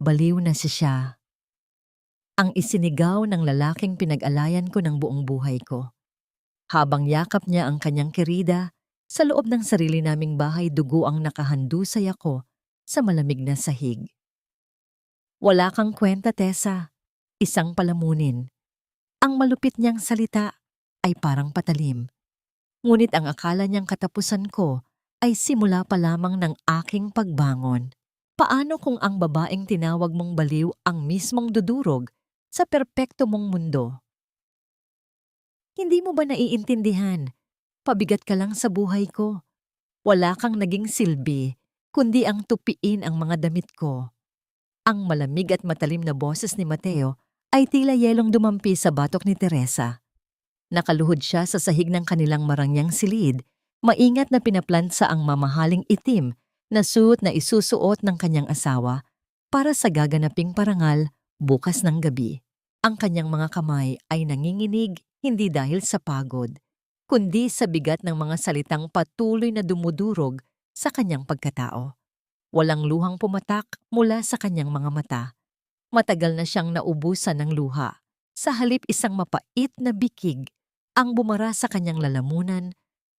Baliw na siya. Ang isinigaw ng lalaking pinag-alayan ko ng buong buhay ko. Habang yakap niya ang kanyang kirida, sa loob ng sarili naming bahay dugo ang nakahandusay ako sa malamig na sahig. Wala kang kwenta, Tessa. Isang palamunin. Ang malupit niyang salita ay parang patalim. Ngunit ang akala niyang katapusan ko ay simula pa lamang ng aking pagbangon. Paano kung ang babaeng tinawag mong baliw ang mismong dudurog sa perpekto mong mundo? Hindi mo ba naiintindihan? Pabigat ka lang sa buhay ko. Wala kang naging silbi, kundi ang tupiin ang mga damit ko. Ang malamig at matalim na boses ni Mateo ay tila yelong dumampi sa batok ni Teresa. Nakaluhod siya sa sahig ng kanilang marangyang silid, maingat na pinaplansa ang mamahaling itim na suot na isusuot ng kanyang asawa para sa gaganaping parangal bukas ng gabi. Ang kanyang mga kamay ay nanginginig hindi dahil sa pagod, kundi sa bigat ng mga salitang patuloy na dumudurog sa kanyang pagkatao. Walang luhang pumatak mula sa kanyang mga mata. Matagal na siyang naubusan ng luha. Sa halip isang mapait na bikig ang bumara sa kanyang lalamunan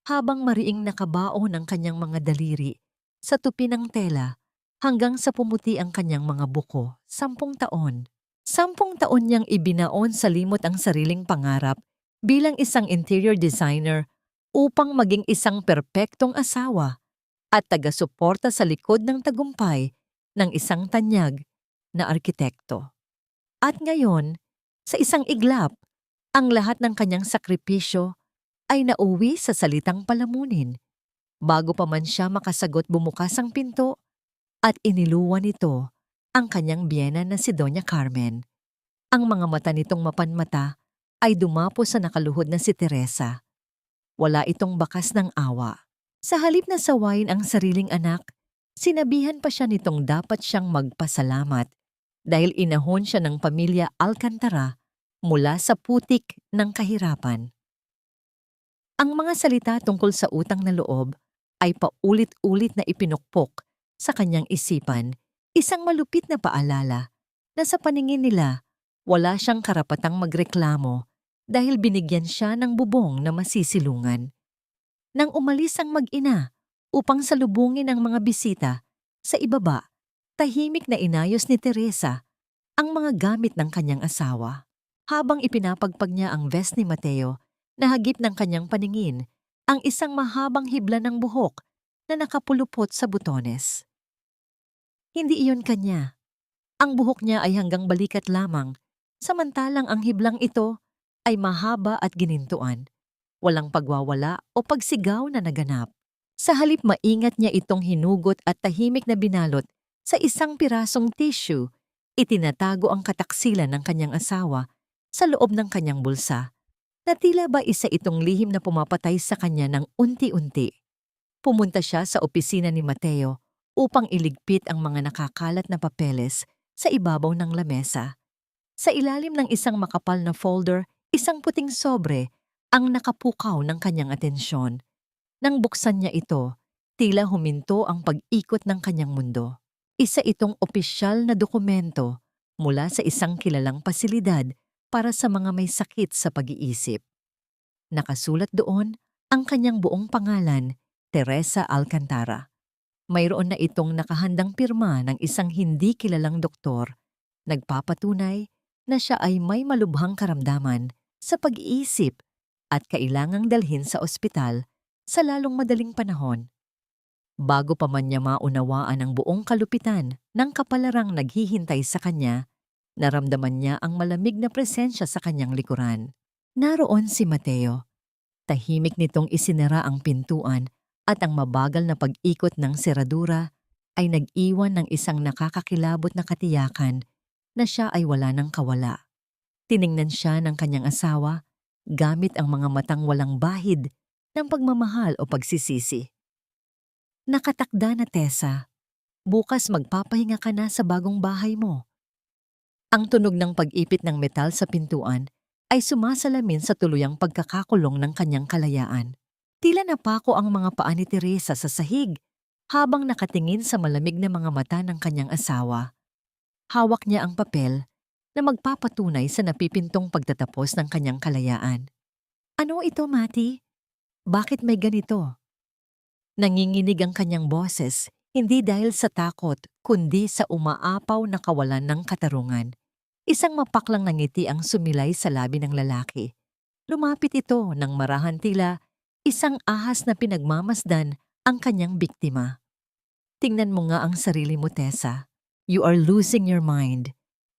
habang mariing nakabao ng kanyang mga daliri sa tupi ng tela hanggang sa pumuti ang kanyang mga buko. 10 taon. 10 taon niyang ibinaon sa limot ang sariling pangarap bilang isang interior designer upang maging isang perpektong asawa at taga-suporta sa likod ng tagumpay ng isang tanyag na arkitekto. At ngayon, sa isang iglap, ang lahat ng kanyang sakripisyo ay nauwi sa salitang palamunin. Bago pa man siya makasagot, bumukas ang pinto at iniluwan nito ang kanyang biyena na si Doña Carmen. Ang mga mata nitong mapanmata ay dumapo sa nakaluhod na si Teresa. Wala itong bakas ng awa. Sa halip na sawayin ang sariling anak, sinabihan pa siya nitong dapat siyang magpasalamat dahil inahon siya ng pamilya Alcantara mula sa putik ng kahirapan. Ang mga salita tungkol sa utang na loob ay paulit-ulit na ipinukpok sa kanyang isipan, isang malupit na paalala na sa paningin nila wala siyang karapatang magreklamo dahil binigyan siya ng bubong na masisilungan. Nang umalis ang mag-ina upang salubungin ang mga bisita, sa ibaba, tahimik na inayos ni Teresa ang mga gamit ng kanyang asawa. Habang ipinapagpag niya ang vest ni Mateo, nahagip ng kanyang paningin ang isang mahabang hibla ng buhok na nakapulupot sa butones. Hindi iyon kanya. Ang buhok niya ay hanggang balikat lamang, samantalang ang hiblang ito ay mahaba at ginintuan. Walang pagwawala o pagsigaw na naganap. Sa halip maingat niya itong hinugot at tahimik na binalot sa isang pirasong tissue, itinatago ang kataksilan ng kanyang asawa sa loob ng kanyang bulsa, na tila ba isa itong lihim na pumapatay sa kanya ng unti-unti. Pumunta siya sa opisina ni Mateo upang iligpit ang mga nakakalat na papeles sa ibabaw ng lamesa. Sa ilalim ng isang makapal na folder, isang puting sobre ang nakapukaw ng kanyang atensyon. Nang buksan niya ito, tila huminto ang pag-ikot ng kanyang mundo. Isa itong opisyal na dokumento mula sa isang kilalang pasilidad para sa mga may sakit sa pag-iisip. Nakasulat doon ang kanyang buong pangalan, Teresa Alcantara. Mayroon na itong nakahandang pirma ng isang hindi kilalang doktor, nagpapatunay na siya ay may malubhang karamdaman sa pag-iisip at kailangang dalhin sa ospital sa lalong madaling panahon. Bago pa man niya maunawaan ang buong kalupitan ng kapalarang naghihintay sa kanya, naramdaman niya ang malamig na presensya sa kanyang likuran. Naroon si Mateo. Tahimik nitong isinara ang pintuan at ang mabagal na pag-ikot ng seradura ay nag-iwan ng isang nakakakilabot na katiyakan na siya ay wala ng kawala. Tiningnan siya ng kanyang asawa gamit ang mga matang walang bahid ng pagmamahal o pagsisisi. Nakatakda na, Tessa. Bukas magpapahinga ka na sa bagong bahay mo. Ang tunog ng pag-ipit ng metal sa pintuan ay sumasalamin sa tuluyang pagkakakulong ng kanyang kalayaan. Tila napako ang mga paa ni Teresa sa sahig habang nakatingin sa malamig na mga mata ng kanyang asawa. Hawak niya ang papel na magpapatunay sa napipintong pagtatapos ng kanyang kalayaan. Ano ito, Mati? Bakit may ganito? Nanginginig ang kanyang boses, hindi dahil sa takot, kundi sa umaapaw na kawalan ng katarungan. Isang mapaklang na ngiti ang sumilay sa labi ng lalaki. Lumapit ito nang marahan tila isang ahas na pinagmamasdan ang kanyang biktima. Tingnan mo nga ang sarili mo, Tessa. You are losing your mind.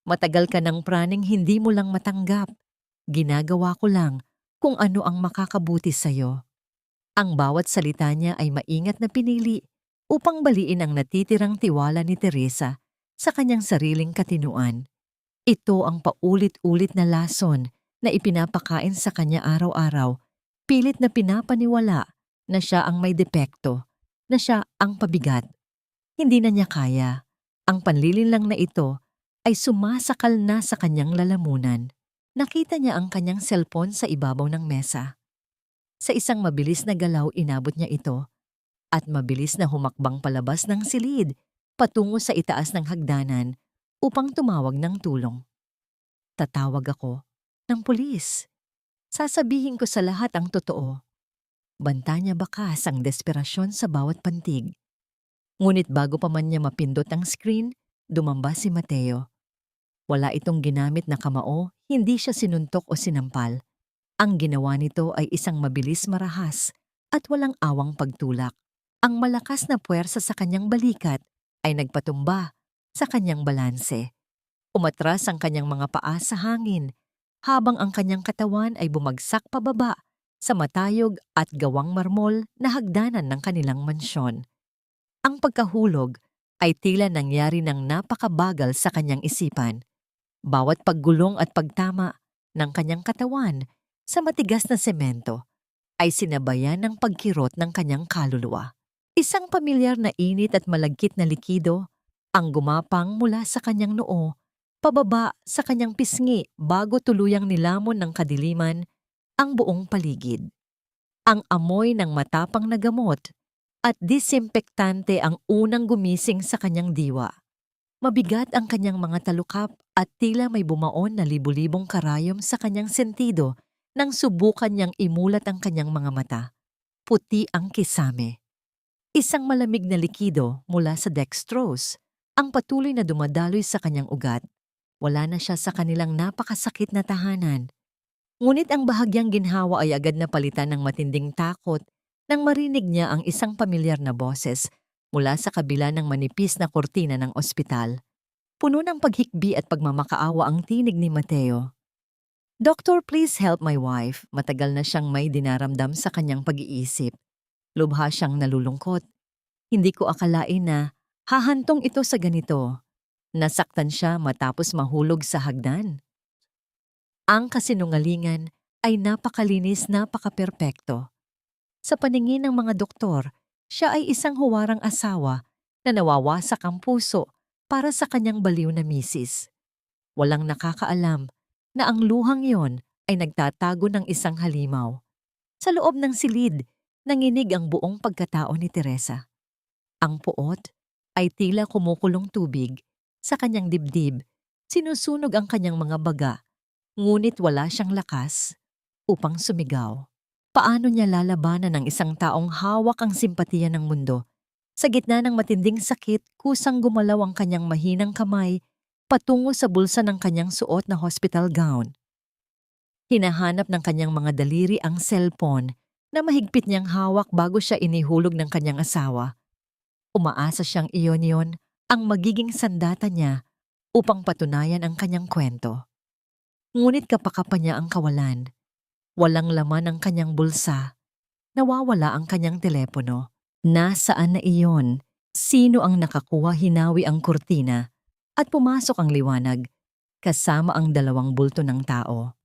Matagal ka ng praning hindi mo lang matanggap. Ginagawa ko lang kung ano ang makakabuti sa'yo. Ang bawat salita niya ay maingat na pinili upang baliin ang natitirang tiwala ni Teresa sa kanyang sariling katinuan. Ito ang paulit-ulit na lason na ipinapakain sa kanya araw-araw, pilit na pinapaniwala na siya ang may depekto, na siya ang pabigat. Hindi na niya kaya. Ang panlilinlang na ito ay sumasakal na sa kanyang lalamunan. Nakita niya ang kanyang cellphone sa ibabaw ng mesa. Sa isang mabilis na galaw inabot niya ito at mabilis na humakbang palabas ng silid patungo sa itaas ng hagdanan upang tumawag ng tulong. Tatawag ako ng pulis. Sasabihin ko sa lahat ang totoo. Banta niya bakas ang desperasyon sa bawat pantig. Ngunit bago pa man niya mapindot ang screen, dumamba si Mateo. Wala itong ginamit na kamao, hindi siya sinuntok o sinampal. Ang ginawa nito ay isang mabilis marahas at walang awang pagtulak. Ang malakas na puwersa sa kanyang balikat ay nagpatumba sa kanyang balanse. Umatras ang kanyang mga paa sa hangin habang ang kanyang katawan ay bumagsak pababa sa matayog at gawang marmol na hagdanan ng kanilang mansyon. Ang pagkahulog ay tila nangyari ng napakabagal sa kanyang isipan. Bawat paggulong at pagtama ng kanyang katawan sa matigas na semento ay sinabayan ng pagkirot ng kanyang kaluluwa. Isang pamilyar na init at malagkit na likido ang gumapang mula sa kanyang noo, pababa sa kanyang pisngi bago tuluyang nilamon ng kadiliman ang buong paligid. Ang amoy ng matapang na gamot at disinfektante ang unang gumising sa kanyang diwa. Mabigat ang kanyang mga talukap at tila may bumaon na libu-libong karayom sa kanyang sentido nang subukan niyang imulat ang kanyang mga mata. Puti ang kisame. Isang malamig na likido mula sa dextrose ang patuloy na dumadaloy sa kanyang ugat. Wala na siya sa kanilang napakasakit na tahanan. Ngunit ang bahagyang ginhawa ay agad na palitan ng matinding takot nang marinig niya ang isang pamilyar na boses mula sa kabila ng manipis na kortina ng ospital. Puno ng paghikbi at pagmamakaawa ang tinig ni Mateo. "Doctor, please help my wife." Matagal na siyang may dinaramdam sa kanyang pag-iisip. Lubha siyang nalulungkot. Hindi ko akalain na hahantong ito sa ganito. Nasaktan siya matapos mahulog sa hagdan. Ang kasinungalingan ay napakalinis, napakaperpekto. Sa paningin ng mga doktor, siya ay isang huwarang asawa na nawawasak ang puso para sa kanyang baliw na misis. Walang nakakaalam na ang luhang yon ay nagtatago ng isang halimaw. Sa loob ng silid, nanginig ang buong pagkatao ni Teresa. Ang puot ay tila kumukulong tubig sa kanyang dibdib, sinusunog ang kanyang mga baga, ngunit wala siyang lakas upang sumigaw. Paano niya lalabanan ng isang taong hawak ang simpatiya ng mundo? Sa gitna ng matinding sakit, kusang gumalaw ang kanyang mahinang kamay patungo sa bulsa ng kanyang suot na hospital gown. Hinahanap ng kanyang mga daliri ang cellphone na mahigpit niyang hawak bago siya inihulog ng kanyang asawa. Umaasa siyang iyon ang magiging sandata niya upang patunayan ang kanyang kwento. Ngunit kapakapan niya ang kawalan. Walang laman ang kanyang bulsa. Nawawala ang kanyang telepono. Nasaan na iyon? Sino ang nakakuha? Hinawi ang kurtina at pumasok ang liwanag kasama ang dalawang bulto ng tao.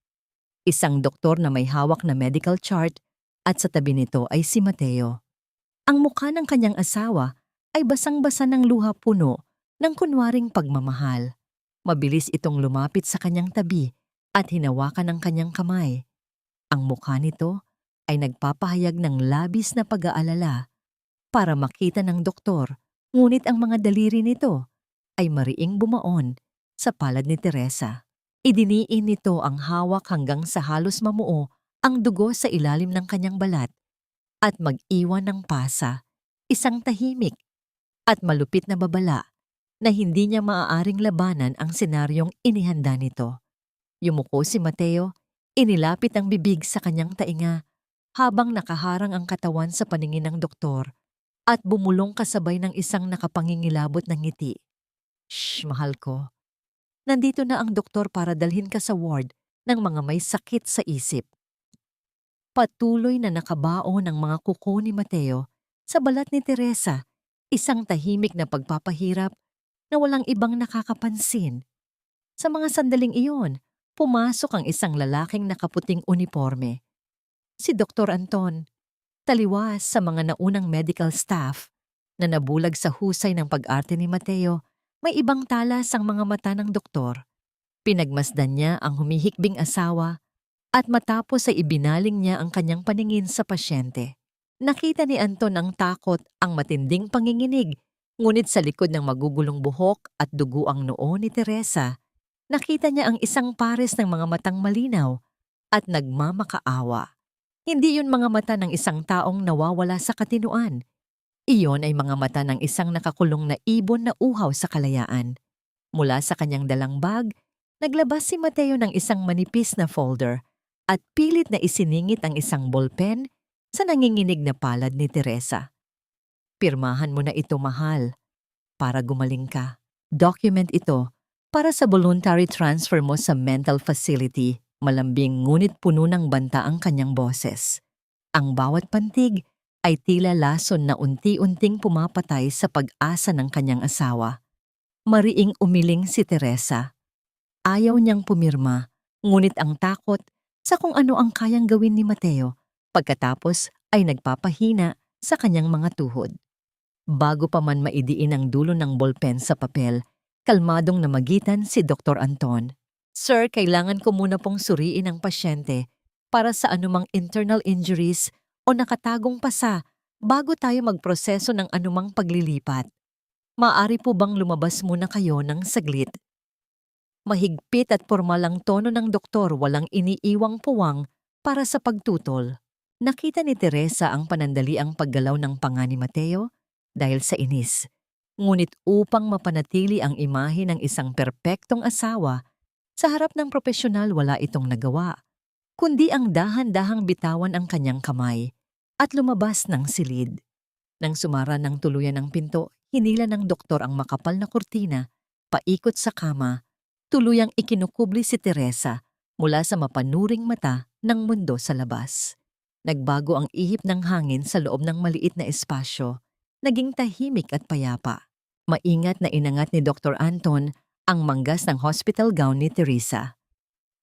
Isang doktor na may hawak na medical chart at sa tabi nito ay si Mateo. Ang mukha ng kanyang asawa ay basang-basa ng luha, puno ng kunwaring pagmamahal. Mabilis itong lumapit sa kanyang tabi at hinawakan ang kanyang kamay. Ang mukha nito ay nagpapahayag ng labis na pag-aalala para makita ng doktor, ngunit ang mga daliri nito ay mariing bumaon sa palad ni Teresa. Idiniin nito ang hawak hanggang sa halos mamuo ang dugo sa ilalim ng kanyang balat at mag-iwan ng pasa, isang tahimik at malupit na babala na hindi niya maaaring labanan ang senaryong inihanda nito. Yumuko si Mateo, inilapit ang bibig sa kanyang tainga habang nakaharang ang katawan sa paningin ng doktor at bumulong kasabay ng isang nakapangingilabot ng ngiti. Shh, mahal ko. Nandito na ang doktor para dalhin ka sa ward ng mga may sakit sa isip. Patuloy na nakabao ng mga kuko ni Mateo sa balat ni Teresa, isang tahimik na pagpapahirap na walang ibang nakakapansin. Sa mga sandaling iyon, pumasok ang isang lalaking nakaputing uniforme. Si Dr. Anton, taliwas sa mga naunang medical staff na nabulag sa husay ng pag-arte ni Mateo. May ibang talas ang mga mata ng doktor. Pinagmasdan niya ang humihikbing asawa at matapos ay ibinaling niya ang kanyang paningin sa pasyente. Nakita ni Anton ang takot, ang matinding panginginig, ngunit sa likod ng magugulong buhok at dugo ang noo ni Teresa, nakita niya ang isang pares ng mga matang malinaw at nagmamakaawa. Hindi yun mga mata ng isang taong nawawala sa katinuan. Iyon ay mga mata ng isang nakakulong na ibon na uhaw sa kalayaan. Mula sa kanyang dalang bag, naglabas si Mateo ng isang manipis na folder at pilit na isiningit ang isang ballpen sa nanginginig na palad ni Teresa. Pirmahan mo na ito, mahal, para gumaling ka. Document ito para sa voluntary transfer mo sa mental facility. Malambing ngunit puno ng banta ang kanyang boses. Ang bawat pantig ay tila lason na unti-unting pumapatay sa pag-asa ng kanyang asawa. Mariing umiling si Teresa. Ayaw niyang pumirma, ngunit ang takot sa kung ano ang kayang gawin ni Mateo pagkatapos ay nagpapahina sa kanyang mga tuhod. Bago pa man maidiin ang dulo ng ballpen sa papel, kalmadong namagitan si Dr. Anton. Sir, kailangan ko muna pong suriin ang pasyente para sa anumang internal injuries o nakatagong pasa bago tayo magproseso ng anumang paglilipat. Maaari po bang lumabas muna kayo ng saglit? Mahigpit at pormal ang tono ng doktor, walang iniiwang puwang para sa pagtutol. Nakita ni Teresa ang panandaliang paggalaw ng panga ni Mateo dahil sa inis. Ngunit upang mapanatili ang imahe ng isang perpektong asawa, sa harap ng propesyonal wala itong nagawa, kundi ang dahan-dahang bitawan ang kanyang kamay at lumabas ng silid. Nang sumara ng tuluyan ng pinto, hinila ng doktor ang makapal na kurtina, paikot sa kama, tuluyang ikinukubli si Teresa mula sa mapanuring mata ng mundo sa labas. Nagbago ang ihip ng hangin sa loob ng maliit na espasyo, naging tahimik at payapa. Maingat na inangat ni Dr. Anton ang manggas ng hospital gown ni Teresa.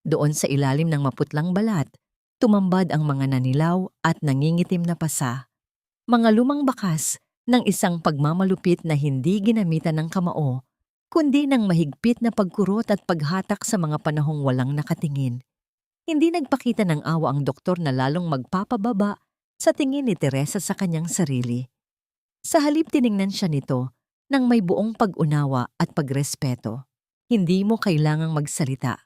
Doon sa ilalim ng maputlang balat, tumambad ang mga nanilaw at nangingitim na pasa. Mga lumang bakas ng isang pagmamalupit na hindi ginamitan ng kamao, kundi ng mahigpit na pagkurot at paghatak sa mga panahong walang nakatingin. Hindi nagpakita ng awa ang doktor na lalong magpapababa sa tingin ni Teresa sa kanyang sarili. Sa halip tiningnan siya nito ng may buong pag-unawa at pagrespeto. Hindi mo kailangang magsalita.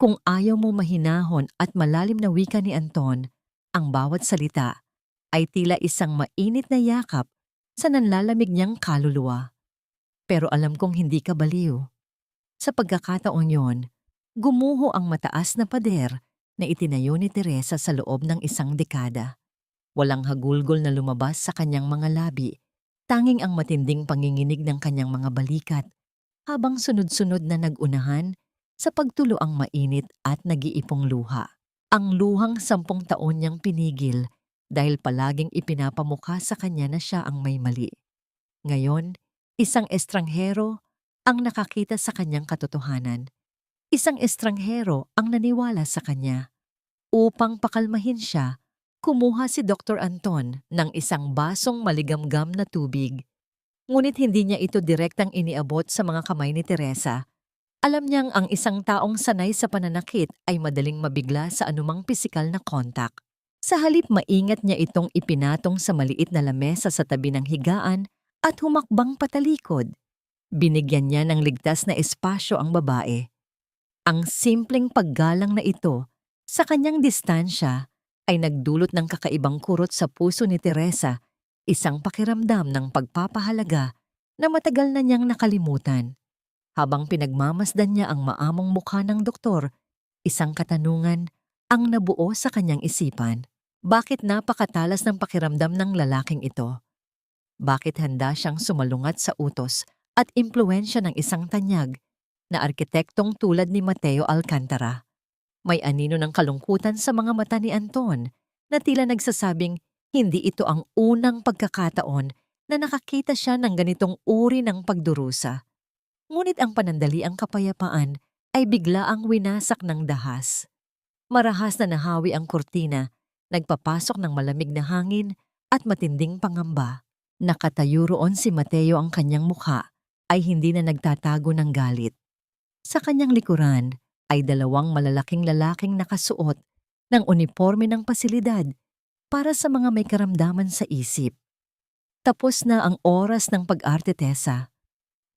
Kung ayaw mo mahinahon at malalim na wika ni Anton, ang bawat salita ay tila isang mainit na yakap sa nanlalamig niyang kaluluwa. Pero alam kong hindi ka baliw. Sa pagkakataon yon, gumuho ang mataas na pader na itinayo ni Teresa sa loob ng isang dekada. Walang hagulgol na lumabas sa kanyang mga labi, tanging ang matinding panginginig ng kanyang mga balikat habang sunod-sunod na nagunahan sa pagtulo ang mainit at nag-iipong luha. Ang luhang 10 taon niyang pinigil dahil palaging ipinapamukha sa kanya na siya ang may mali. Ngayon, isang estranghero ang nakakita sa kanyang katotohanan. Isang estranghero ang naniwala sa kanya. Upang pakalmahin siya, kumuha si Dr. Anton ng isang basong maligamgam na tubig. Ngunit hindi niya ito direktang iniabot sa mga kamay ni Teresa. Alam niyang ang isang taong sanay sa pananakit ay madaling mabigla sa anumang pisikal na kontak. Sa halip maingat niya itong ipinatong sa maliit na lamesa sa tabi ng higaan at humakbang patalikod. Binigyan niya ng ligtas na espasyo ang babae. Ang simpleng paggalang na ito sa kanyang distansya ay nagdulot ng kakaibang kurot sa puso ni Teresa, isang pakiramdam ng pagpapahalaga na matagal na niyang nakalimutan. Habang pinagmamasdan niya ang maamong mukha ng doktor, isang katanungan ang nabuo sa kanyang isipan. Bakit napakatalas ng pakiramdam ng lalaking ito? Bakit handa siyang sumalungat sa utos at impluwensya ng isang tanyag na arkitektong tulad ni Mateo Alcantara? May anino ng kalungkutan sa mga mata ni Anton na tila nagsasabing hindi ito ang unang pagkakataon na nakakita siya ng ganitong uri ng pagdurusa. Ngunit ang panandaliang kapayapaan ay biglaang winasak ng dahas. Marahas na nahawi ang kurtina, nagpapasok ng malamig na hangin at matinding pangamba. Nakatayo roon si Mateo, ang kanyang mukha ay hindi na nagtatago ng galit. Sa kanyang likuran ay dalawang malalaking lalaking nakasuot ng uniforme ng pasilidad para sa mga may karamdaman sa isip. Tapos na ang oras ng pag-arte, Tessa.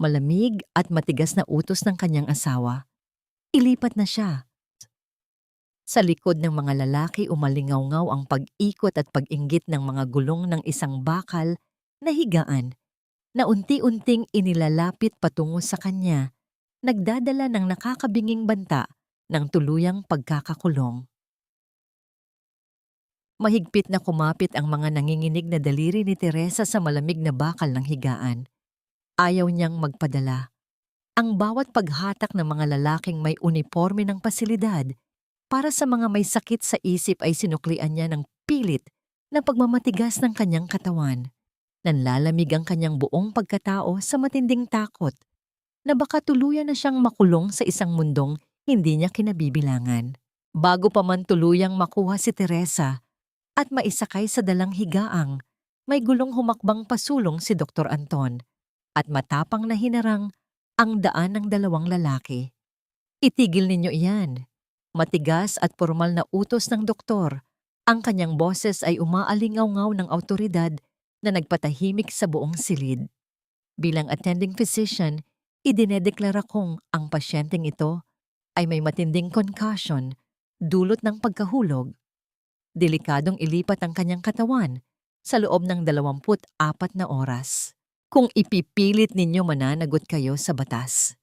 Malamig at matigas na utos ng kanyang asawa. Ilipat na siya. Sa likod ng mga lalaki umalingaw-ngaw ang pag-ikot at pag-inggit ng mga gulong ng isang bakal na higaan na unti-unting inilalapit patungo sa kanya, nagdadala ng nakakabinging banta ng tuluyang pagkakakulong. Mahigpit na kumapit ang mga nanginginig na daliri ni Teresa sa malamig na bakal ng higaan. Ayaw niyang magpadala. Ang bawat paghatak ng mga lalaking may uniforme ng pasilidad para sa mga may sakit sa isip ay sinuklian niya ng pilit na pagmamatigas ng kanyang katawan. Nanlalamig ang kanyang buong pagkatao sa matinding takot na baka tuluyan na siyang makulong sa isang mundong hindi niya kinabibilangan. Bago pa man tuluyang makuha si Teresa at maisakay sa dalang higaang, may gulong humakbang pasulong si Dr. Anton at matapang na hinarang ang daan ng dalawang lalaki. Itigil ninyo iyan. Matigas at formal na utos ng doktor. Ang kanyang boses ay umaalingaw-ngaw ng awtoridad na nagpatahimik sa buong silid. Bilang attending physician, idinedeklara kong ang pasyenteng ito ay may matinding concussion, dulot ng pagkahulog. Delikadong ilipat ang kanyang katawan sa loob ng 24 na oras. Kung ipipilit ninyo mananagot kayo sa batas.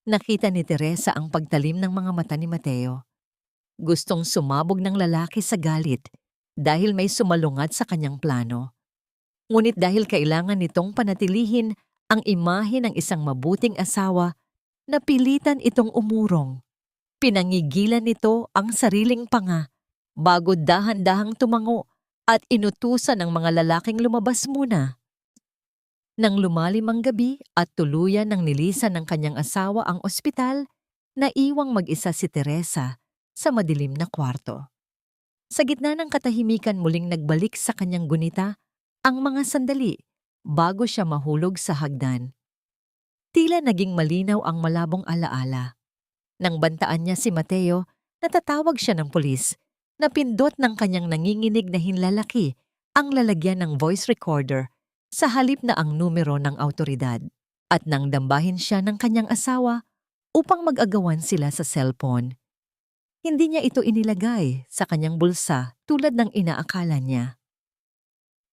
Nakita ni Teresa ang pagtalim ng mga mata ni Mateo. Gustong sumabog ng lalaki sa galit dahil may sumalungat sa kanyang plano. Ngunit dahil kailangan nitong panatilihin ang imahe ng isang mabuting asawa, napilitan itong umurong. Pinangigilan nito ang sariling panga bago dahan-dahang tumango at inutusan ng mga lalaking lumabas muna. Nang lumalim ang gabi at tuluyan ng nilisan ng kanyang asawa ang ospital, naiwang mag-isa si Teresa sa madilim na kwarto. Sa gitna ng katahimikan muling nagbalik sa kanyang gunita ang mga sandali bago siya mahulog sa hagdan. Tila naging malinaw ang malabong alaala. Nang bantaan niya si Mateo, natatawag siya ng pulis. Napindot ng kanyang nanginginig na hinlalaki ang lalagyan ng voice recorder sa halip na ang numero ng awtoridad, at nang dambahin siya ng kanyang asawa upang mag-agawan sila sa cellphone. Hindi niya ito inilagay sa kanyang bulsa tulad ng inaakala niya.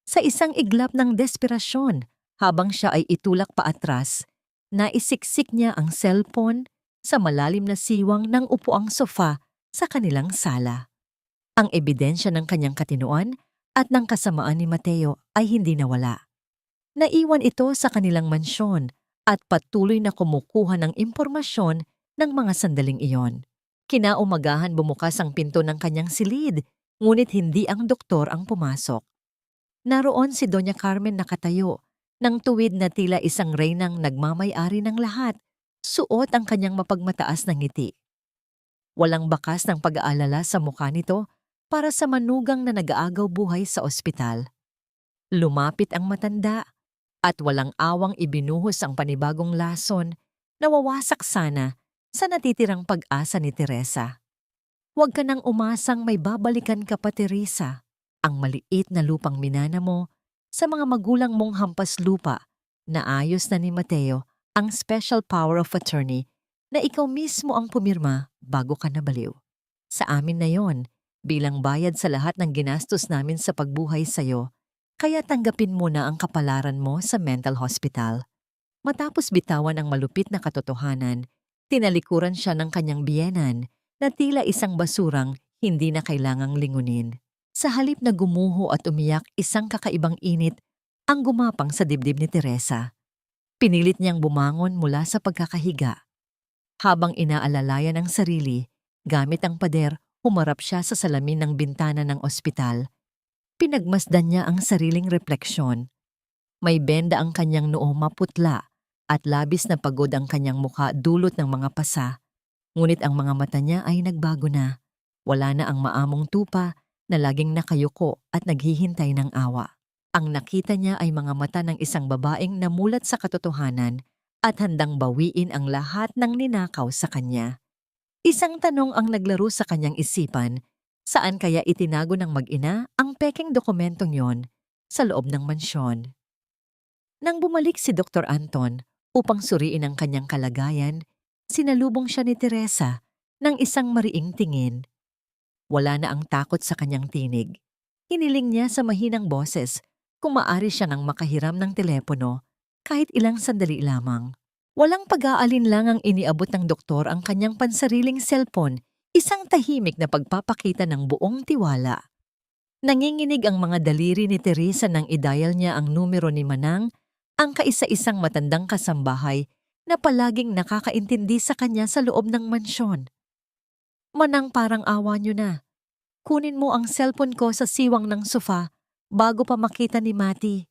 Sa isang iglap ng desperasyon, habang siya ay itulak paatras, naisiksik niya ang cellphone sa malalim na siwang ng upuang sofa sa kanilang sala. Ang ebidensya ng kanyang katinoan at ng kasamaan ni Mateo ay hindi nawala. Naiwan ito sa kanilang mansyon at patuloy na kumukuha ng impormasyon ng mga sandaling iyon. Kinaumagahan bumukas ang pinto ng kanyang silid, ngunit hindi ang doktor ang pumasok. Naroon si Doña Carmen nakatayo, nang tuwid na tila isang reynang nagmamay-ari ng lahat, suot ang kanyang mapagmataas na ngiti. Walang bakas ng pag-aalala sa mukha nito para sa manugang na nag-aagaw buhay sa ospital. Lumapit ang matanda at walang awang ibinuhos ang panibagong lason na wawasak sana sa natitirang pag-asa ni Teresa. Huwag ka nang umasang may babalikan ka pa, Teresa. Ang maliit na lupang minana mo sa mga magulang mong hampas lupa naayos na ni Mateo ang special power of attorney na ikaw mismo ang pumirma bago ka nabaliw. Sa amin na yon, bilang bayad sa lahat ng ginastos namin sa pagbuhay sa'yo, kaya tanggapin mo na ang kapalaran mo sa mental hospital. Matapos bitawan ang malupit na katotohanan, tinalikuran siya ng kanyang biyenan na tila isang basurang hindi na kailangang lingunin. Sa halip na gumuho at umiyak, isang kakaibang init ang gumapang sa dibdib ni Teresa. Pinilit niyang bumangon mula sa pagkakahiga. Habang inaalalayan ang sarili, gamit ang pader, humarap siya sa salamin ng bintana ng ospital. Pinagmasdan niya ang sariling refleksyon. May benda ang kanyang noo, maputla at labis na pagod ang kanyang mukha dulot ng mga pasa. Ngunit ang mga mata niya ay nagbago na. Wala na ang maamong tupa na laging nakayuko at naghihintay ng awa. Ang nakita niya ay mga mata ng isang babaeng namulat sa katotohanan at handang bawiin ang lahat ng ninakaw sa kanya. Isang tanong ang naglaro sa kanyang isipan, saan kaya itinago ng mag-ina ang pekeng dokumentong yon sa loob ng mansyon? Nang bumalik si Dr. Anton upang suriin ang kanyang kalagayan, sinalubong siya ni Teresa ng isang mariing tingin. Wala na ang takot sa kanyang tinig. Hiniling niya sa mahinang boses kung maaari siya nang makahiram ng telepono kahit ilang sandali lamang. Walang pag-aalin lang ang iniabot ng doktor ang kanyang pansariling cellphone, isang tahimik na pagpapakita ng buong tiwala. Nanginginig ang mga daliri ni Teresa nang i-dial niya ang numero ni Manang, ang kaisa-isang matandang kasambahay na palaging nakakaintindi sa kanya sa loob ng mansyon. Manang, parang awa niyo na. Kunin mo ang cellphone ko sa siwang ng sofa bago pa makita ni Mati.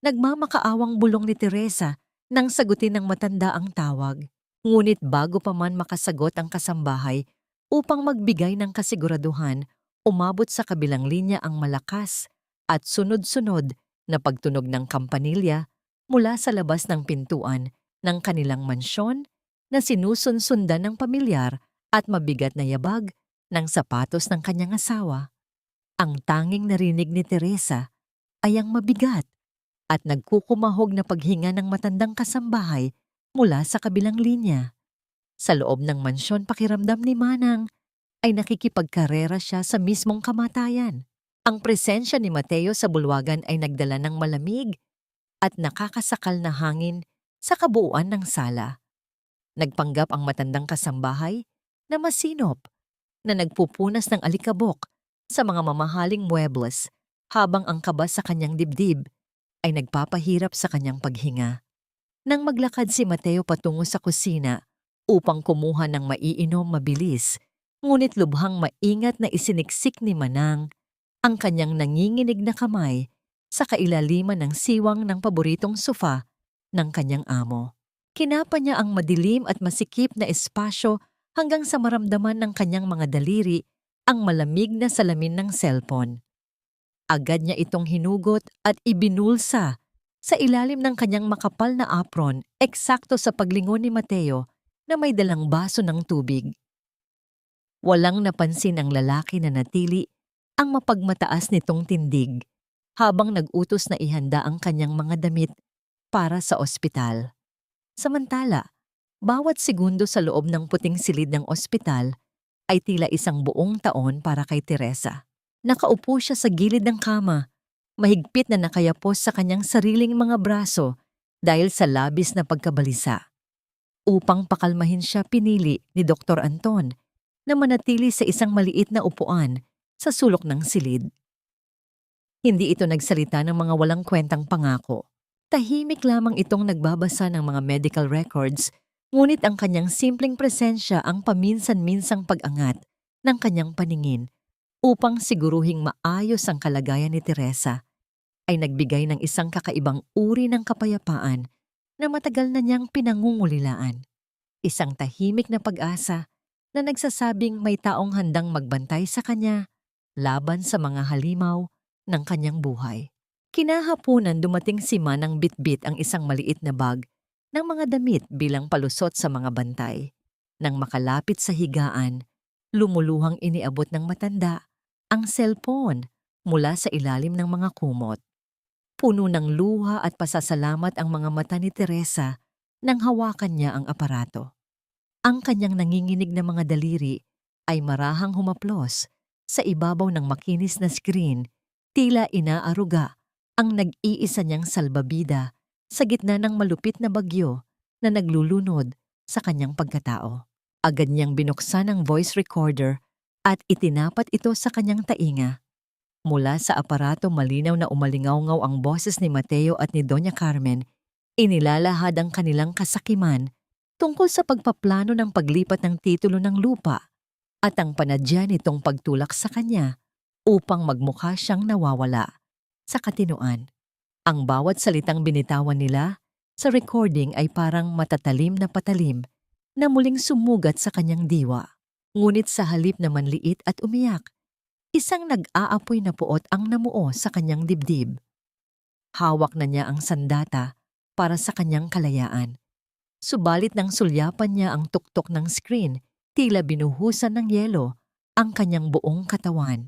Nagmamakaawang bulong ni Teresa nang sagutin ng matanda ang tawag. Ngunit bago pa man makasagot ang kasambahay upang magbigay ng kasiguraduhan, umabot sa kabilang linya ang malakas at sunod-sunod na pagtunog ng kampanilya mula sa labas ng pintuan ng kanilang mansyon na sinusunsundan ng pamilyar at mabigat na yabag ng sapatos ng kanyang asawa. Ang tanging narinig ni Teresa ay ang mabigat at nagkukumahog na paghinga ng matandang kasambahay mula sa kabilang linya. Sa loob ng mansyon, pakiramdam ni Manang ay nakikipagkarera siya sa mismong kamatayan. Ang presensya ni Mateo sa bulwagan ay nagdala ng malamig at nakakasakal na hangin sa kabuuan ng sala. Nagpanggap ang matandang kasambahay na masinop na nagpupunas ng alikabok sa mga mamahaling muebles habang ang kaba sa kanyang dibdib ay nagpapahirap sa kanyang paghinga. Nang maglakad si Mateo patungo sa kusina upang kumuha ng maiinom mabilis, ngunit lubhang maingat na isiniksik ni Manang ang kanyang nanginginig na kamay sa kailaliman ng siwang ng paboritong sofa ng kanyang amo. Kinapa niya ang madilim at masikip na espasyo hanggang sa maramdaman ng kanyang mga daliri ang malamig na salamin ng cellphone. Agad niya itong hinugot at ibinulsa sa ilalim ng kanyang makapal na apron, eksakto sa paglingon ni Mateo na may dalang baso ng tubig. Walang napansin ang lalaki na natili ang mapagmataas nitong tindig habang nag-utos na ihanda ang kanyang mga damit para sa ospital. Samantala, bawat segundo sa loob ng puting silid ng ospital ay tila isang buong taon para kay Teresa. Nakaupo siya sa gilid ng kama, mahigpit na nakayapos sa kanyang sariling mga braso dahil sa labis na pagkabalisa. Upang pakalmahin siya, pinili ni Dr. Anton na manatili sa isang maliit na upuan sa sulok ng silid. Hindi ito nagsalita ng mga walang kwentang pangako. Tahimik lamang itong nagbabasa ng mga medical records, ngunit ang kanyang simpleng presensya ang paminsan-minsang pag-angat ng kanyang paningin upang siguruhing maayos ang kalagayan ni Teresa, ay nagbigay ng isang kakaibang uri ng kapayapaan na matagal na niyang pinangungulilaan. Isang tahimik na pag-asa na nagsasabing may taong handang magbantay sa kanya laban sa mga halimaw ng kanyang buhay. Kinahaponan dumating si Manang bitbit ang isang maliit na bag ng mga damit bilang palusot sa mga bantay. Nang makalapit sa higaan, lumuluhang iniabot ng matanda ang cellphone mula sa ilalim ng mga kumot. Puno ng luha at pasasalamat ang mga mata ni Teresa nang hawakan niya ang aparato. Ang kanyang nanginginig na mga daliri ay marahang humaplos sa ibabaw ng makinis na screen, tila inaaruga ang nag-iisa niyang salbabida sa gitna ng malupit na bagyo na naglulunod sa kanyang pagkatao. Agad niyang binuksan ang voice recorder at itinapat ito sa kanyang tainga. Mula sa aparato malinaw na umalingaw-ngaw ang boses ni Mateo at ni Doña Carmen, inilalahad ang kanilang kasakiman tungkol sa pagpaplano ng paglipat ng titulo ng lupa at ang panadya nitong pagtulak sa kanya upang magmukha siyang nawawala sa katinoan. Ang bawat salitang binitawan nila sa recording ay parang matatalim na patalim na muling sumugat sa kanyang diwa. Ngunit sa halip na manliit at umiyak, isang nag-aapoy na puot ang namuo sa kanyang dibdib. Hawak na niya ang sandata para sa kanyang kalayaan. Subalit nang sulyapan niya ang tuktok ng screen, tila binuhusan ng yelo ang kanyang buong katawan.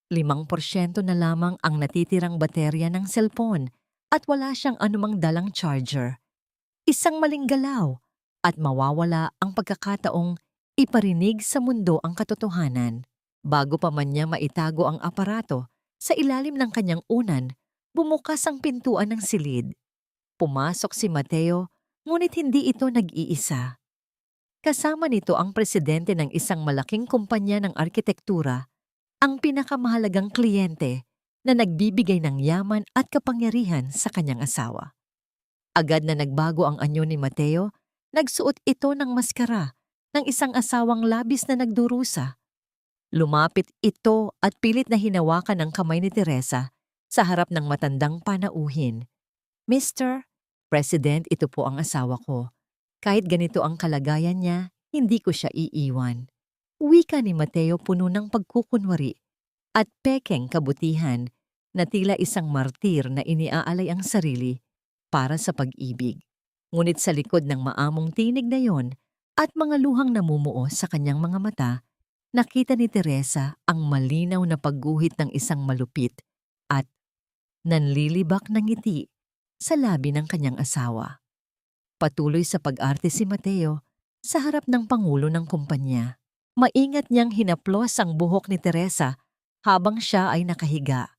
5% na lamang ang natitirang baterya ng cellphone at wala siyang anumang dalang charger. Isang maling galaw at mawawala ang pagkakataong iparinig sa mundo ang katotohanan. Bago pa man niya maitago ang aparato sa ilalim ng kanyang unan, bumukas ang pintuan ng silid. Pumasok si Mateo, ngunit hindi ito nag-iisa. Kasama nito ang presidente ng isang malaking kumpanya ng arkitektura, ang pinakamahalagang kliyente na nagbibigay ng yaman at kapangyarihan sa kanyang asawa. Agad na nagbago ang anyo ni Mateo, nagsuot ito ng maskara ng isang asawang labis na nagdurusa. Lumapit ito at pilit na hinawakan ang kamay ni Teresa sa harap ng matandang panauhin. Mr. President, ito po ang asawa ko. Kahit ganito ang kalagayan niya, hindi ko siya iiwan. Wika ni Mateo puno ng pagkukunwari at pekeng kabutihan na tila isang martir na iniaalay ang sarili para sa pag-ibig. Ngunit sa likod ng maamong tinig na yon at mga luhang namumuo sa kanyang mga mata, nakita ni Teresa ang malinaw na pagguhit ng isang malupit at nanlilibak na ngiti sa labi ng kanyang asawa. Patuloy sa pag-arte si Mateo sa harap ng pangulo ng kumpanya. Maingat niyang hinaplos ang buhok ni Teresa habang siya ay nakahiga.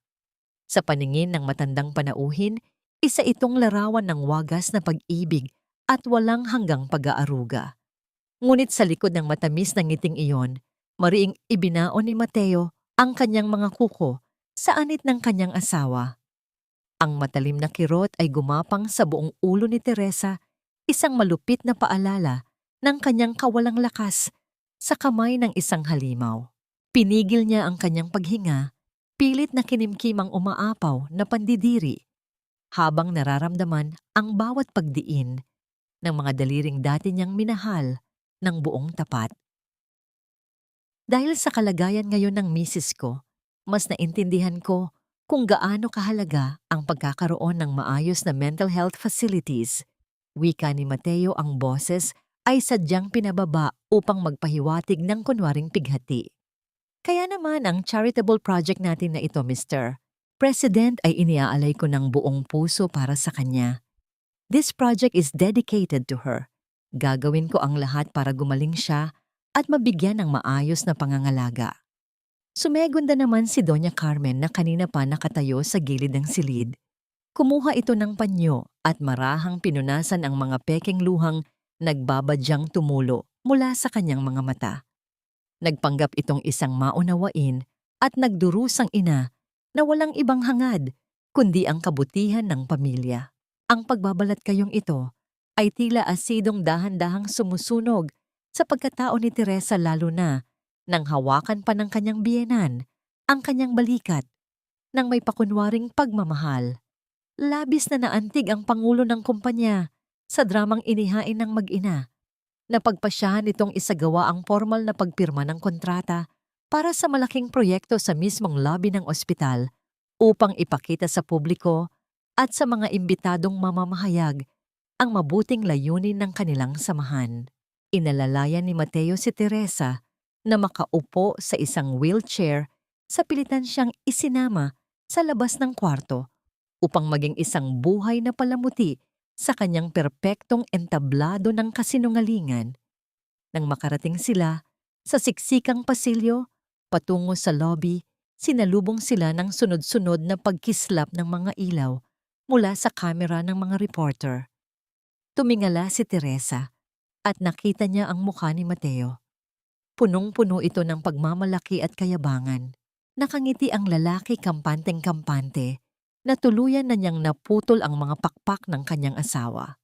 Sa paningin ng matandang panauhin, isa itong larawan ng wagas na pag-ibig at walang hanggang pag-aaruga. Ngunit sa likod ng matamis na ngiting iyon, mariing ibinaon ni Mateo ang kanyang mga kuko sa anit ng kanyang asawa. Ang matalim na kirot ay gumapang sa buong ulo ni Teresa, isang malupit na paalala ng kanyang kawalang lakas sa kamay ng isang halimaw. Pinigil niya ang kanyang paghinga, pilit na kinimkim ang umaapaw na pandidiri, habang nararamdaman ang bawat pagdiin ng mga daliring dati niyang minahal ng buong tapat. Dahil sa kalagayan ngayon ng misis ko, mas naintindihan ko kung gaano kahalaga ang pagkakaroon ng maayos na mental health facilities. Wika ni Mateo, ang boses ay sadyang pinababa upang magpahiwatig ng kunwaring pighati. Kaya naman ang charitable project natin na ito, Mr. President, ay iniaalay ko ng buong puso para sa kanya. This project is dedicated to her. Gagawin ko ang lahat para gumaling siya at mabigyan ng maayos na pangangalaga. Sumegunda naman si Doña Carmen na kanina pa nakatayo sa gilid ng silid. Kumuha ito ng panyo at marahang pinunasan ang mga pekeng luhang nagbabadyang tumulo mula sa kanyang mga mata. Nagpanggap itong isang maunawain at nagdurusang ina na walang ibang hangad kundi ang kabutihan ng pamilya. Ang pagbabalat kayong ito ay tila asidong dahan-dahang sumusunog sa pagkatao ni Teresa, lalo na nang hawakan pa ng kanyang biyenan ang kanyang balikat nang may pakunwaring pagmamahal. Labis na naantig ang pangulo ng kumpanya sa dramang inihain ng mag-ina. Napagpasyahan itong isagawa ang formal na pagpirma ng kontrata para sa malaking proyekto sa mismong lobby ng ospital upang ipakita sa publiko at sa mga imbitadong mamamahayag ang mabuting layunin ng kanilang samahan. Inalalayan ni Mateo si Teresa na makaupo sa isang wheelchair sa pilitan siyang isinama sa labas ng kwarto upang maging isang buhay na palamuti sa kanyang perpektong entablado ng kasinungalingan. Nang makarating sila sa siksikang pasilyo, patungo sa lobby, sinalubong sila ng sunod-sunod na pagkislap ng mga ilaw mula sa kamera ng mga reporter. Tumingala si Teresa at nakita niya ang mukha ni Mateo. Punong-puno ito ng pagmamalaki at kayabangan. Nakangiti ang lalaki kampanteng-kampante na tuluyan na niyang naputol ang mga pakpak ng kanyang asawa.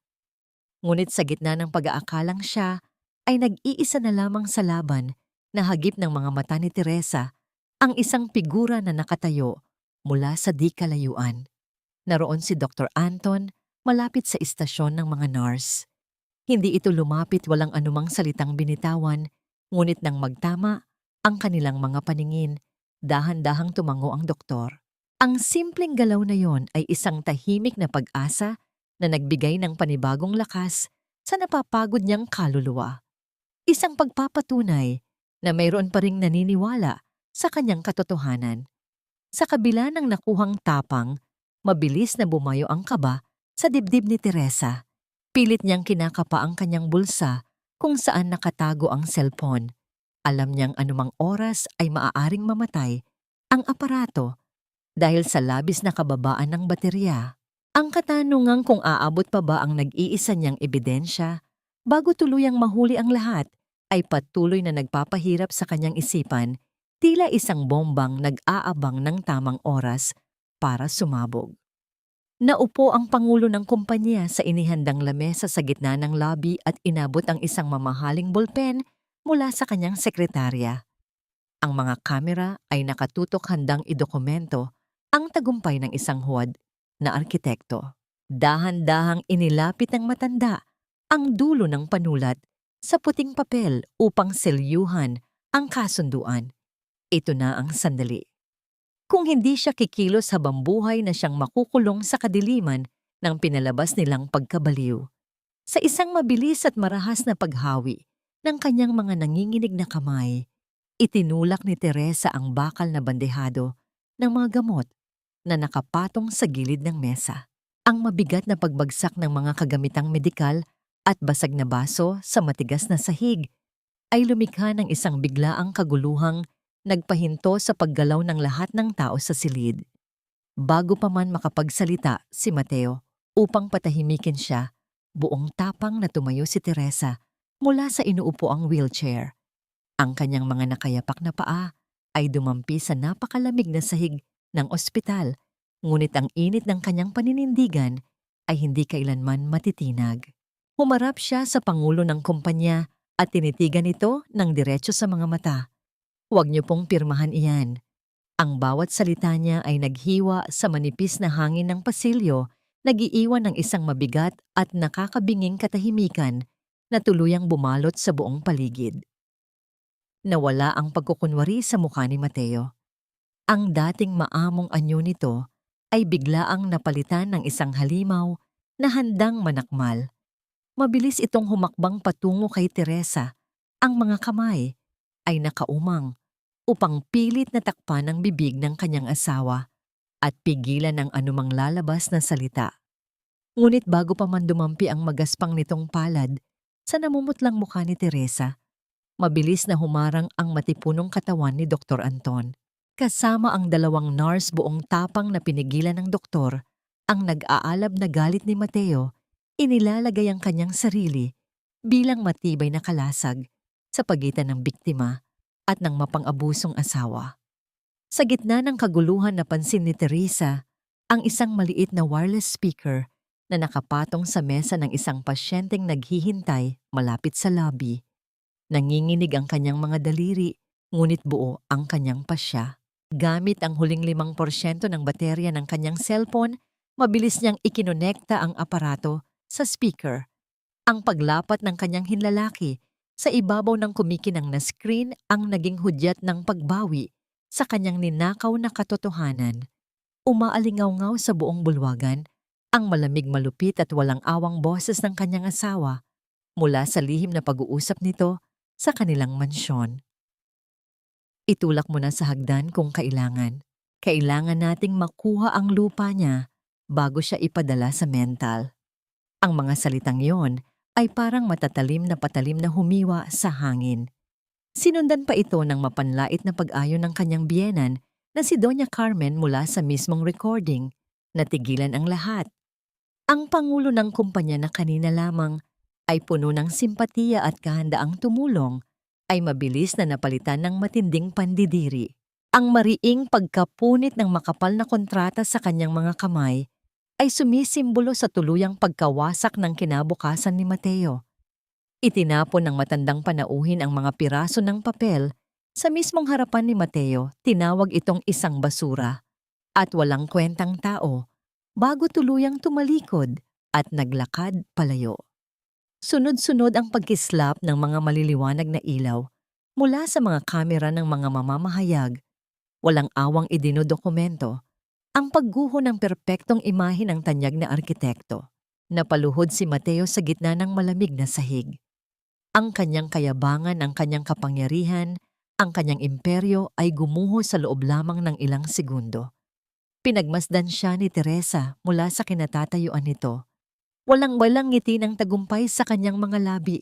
Ngunit sa gitna ng pag-aakalang siya ay nag-iisa na lamang sa laban na hagip ng mga mata ni Teresa ang isang figura na nakatayo mula sa di kalayuan. Naroon si Dr. Anton malapit sa istasyon ng mga nurse. Hindi ito lumapit walang anumang salitang binitawan, ngunit nang magtama ang kanilang mga paningin, dahan-dahang tumango ang doktor. Ang simpleng galaw na yon ay isang tahimik na pag-asa na nagbigay ng panibagong lakas sa napapagod niyang kaluluwa. Isang pagpapatunay na mayroon pa ring naniniwala sa kanyang katotohanan. Sa kabila ng nakuhang tapang, mabilis na bumayo ang kaba sa dibdib ni Teresa. Pilit niyang kinakapa ang kanyang bulsa kung saan nakatago ang cellphone. Alam niyang anumang oras ay maaaring mamatay ang aparato dahil sa labis na kababaan ng baterya. Ang katanungan kung aabot pa ba ang nag-iisa niyang ebidensya bago tuluyang mahuli ang lahat ay patuloy na nagpapahirap sa kanyang isipan, tila isang bombang nag-aabang ng tamang oras para sumabog. Naupo ang pangulo ng kumpanya sa inihandang lamesa sa gitna ng lobby at inabot ang isang mamahaling bolpen mula sa kanyang sekretarya. Ang mga kamera ay nakatutok handang idokumento ang tagumpay ng isang huwad na arkitekto. Dahan-dahang inilapit ng matanda ang dulo ng panulat sa puting papel upang selyuhan ang kasunduan. Ito na ang sandali. Kung hindi siya kikilos habang buhay na siyang makukulong sa kadiliman ng pinalabas nilang pagkabaliw. Sa isang mabilis at marahas na paghawi ng kanyang mga nanginginig na kamay, itinulak ni Teresa ang bakal na bandehado ng mga gamot na nakapatong sa gilid ng mesa. Ang mabigat na pagbagsak ng mga kagamitang medikal at basag na baso sa matigas na sahig ay lumikha ng isang biglaang kaguluhang nagpahinto sa paggalaw ng lahat ng tao sa silid. Bago pa man makapagsalita si Mateo upang patahimikin siya, buong tapang na tumayo si Teresa mula sa inuupo ang wheelchair. Ang kanyang mga nakayapak na paa ay dumampi sa napakalamig na sahig ng ospital, ngunit ang init ng kanyang paninindigan ay hindi kailanman matitinag. Humarap siya sa pangulo ng kumpanya at tinitigan ito ng diretso sa mga mata. Huwag niyo pong pirmahan iyan. Ang bawat salita niya ay naghiwa sa manipis na hangin ng pasilyo, nag-iiwan ng isang mabigat at nakakabinging katahimikan na tuluyang bumalot sa buong paligid. Nawala ang pagkukunwari sa mukha ni Mateo. Ang dating maamong anyo nito ay biglaang napalitan ng isang halimaw na handang manakmal. Mabilis itong humakbang patungo kay Teresa. Ang mga kamay ay nakaumang upang pilit na takpan ang bibig ng kanyang asawa at pigilan ang anumang lalabas na salita. Ngunit bago pa man dumampi ang magaspang nitong palad sa namumutlang mukha ni Teresa, mabilis na humarang ang matipunong katawan ni Dr. Anton. Kasama ang dalawang nurse buong tapang na pinigilan ng doktor, ang nag-aalab na galit ni Mateo, inilalagay ang kanyang sarili bilang matibay na kalasag sa pagitan ng biktima at ng mapang-abusong asawa. Sa gitna ng kaguluhan napansin ni Teresa ang isang maliit na wireless speaker na nakapatong sa mesa ng isang pasyenteng naghihintay malapit sa lobby. Nanginginig ang kanyang mga daliri, ngunit buo ang kanyang pasya. Gamit ang huling 5% ng baterya ng kanyang cellphone, mabilis niyang ikinonekta ang aparato sa speaker. Ang paglapat ng kanyang hinlalaki sa ibabaw ng kumikinang na screen ang naging hudyat ng pagbawi sa kanyang ninakaw na katotohanan. Umaalingaw-ngaw sa buong bulwagan ang malamig malupit at walang awang boses ng kanyang asawa mula sa lihim na pag-uusap nito sa kanilang mansyon. Itulak mo na sa hagdan kung kailangan. Kailangan nating makuha ang lupa niya bago siya ipadala sa mental. Ang mga salitang yon ay parang matatalim na patalim na humiwa sa hangin. Sinundan pa ito ng mapanlait na pag-ayon ng kanyang biyenan na si Doña Carmen mula sa mismong recording. Natigilan ang lahat. Ang pangulo ng kumpanya na kanina lamang ay puno ng simpatiya at kahandaang tumulong ay mabilis na napalitan ng matinding pandidiri. Ang mariing pagkapunit ng makapal na kontrata sa kanyang mga kamay ay sumisimbolo sa tuluyang pagkawasak ng kinabukasan ni Mateo. Itinapon ng matandang panauhin ang mga piraso ng papel sa mismong harapan ni Mateo. Tinawag itong isang basura at walang kwentang tao bago tuluyang tumalikod at naglakad palayo. Sunod-sunod ang pagkislap ng mga maliliwanag na ilaw mula sa mga kamera ng mga mamamahayag. Walang awang idinodokumento ang pagguho ng perpektong imahe ng tanyag na arkitekto. Napaluhod si Mateo sa gitna ng malamig na sahig. Ang kanyang kayabangan, ang kanyang kapangyarihan, ang kanyang imperyo ay gumuho sa loob lamang ng ilang segundo. Pinagmasdan siya ni Teresa mula sa kinatatayuan nito. Walang-walang ngiti ng tagumpay sa kanyang mga labi.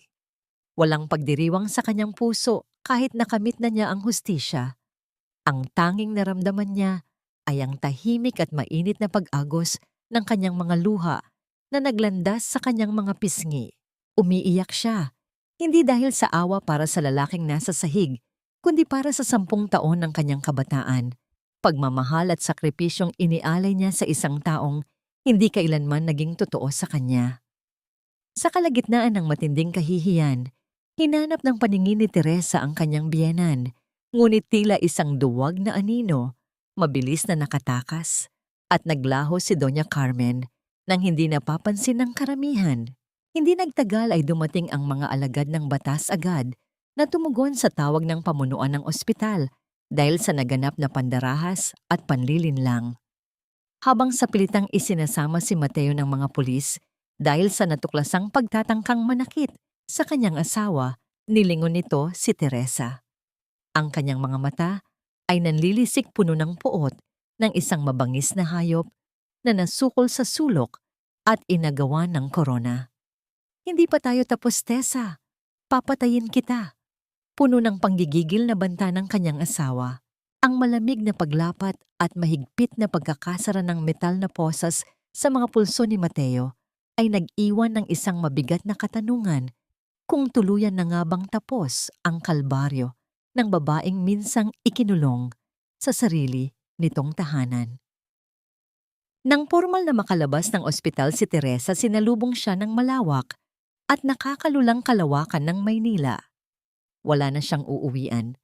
Walang pagdiriwang sa kanyang puso kahit nakamit na niya ang hustisya. Ang tanging naramdaman niya ay ang tahimik at mainit na pag-agos ng kanyang mga luha na naglandas sa kanyang mga pisngi. Umiiyak siya, hindi dahil sa awa para sa lalaking nasa sahig, kundi para sa 10 taon ng kanyang kabataan. Pagmamahal at sakripisyong inialay niya sa isang taong hindi kailanman naging totoo sa kanya. Sa kalagitnaan ng matinding kahihiyan, hinanap ng paningin ni Teresa ang kanyang biyenan, ngunit tila isang duwag na anino, mabilis na nakatakas, at naglaho si Doña Carmen nang hindi napapansin ng karamihan. Hindi nagtagal ay dumating ang mga alagad ng batas agad na tumugon sa tawag ng pamunuan ng ospital dahil sa naganap na pandarahas at panlilinlang. Habang sa pilitang isinasama si Mateo ng mga pulis dahil sa natuklasang pagtatangkang manakit sa kanyang asawa, nilingon nito si Teresa. Ang kanyang mga mata ay nanlilisik puno ng puot ng isang mabangis na hayop na nasukol sa sulok at inagawa ng korona. Hindi pa tayo tapos, Tessa. Papatayin kita. Puno ng panggigigil na banta ng kanyang asawa. Ang malamig na paglapat at mahigpit na pagkakasara ng metal na posas sa mga pulso ni Mateo ay nag-iwan ng isang mabigat na katanungan kung tuluyan na nga bang tapos ang kalbaryo ng babaeng minsang ikinulong sa sarili nitong tahanan. Nang formal na makalabas ng ospital si Teresa, sinalubong siya ng malawak at nakakalulang kalawakan ng Maynila. Wala na siyang uuwian.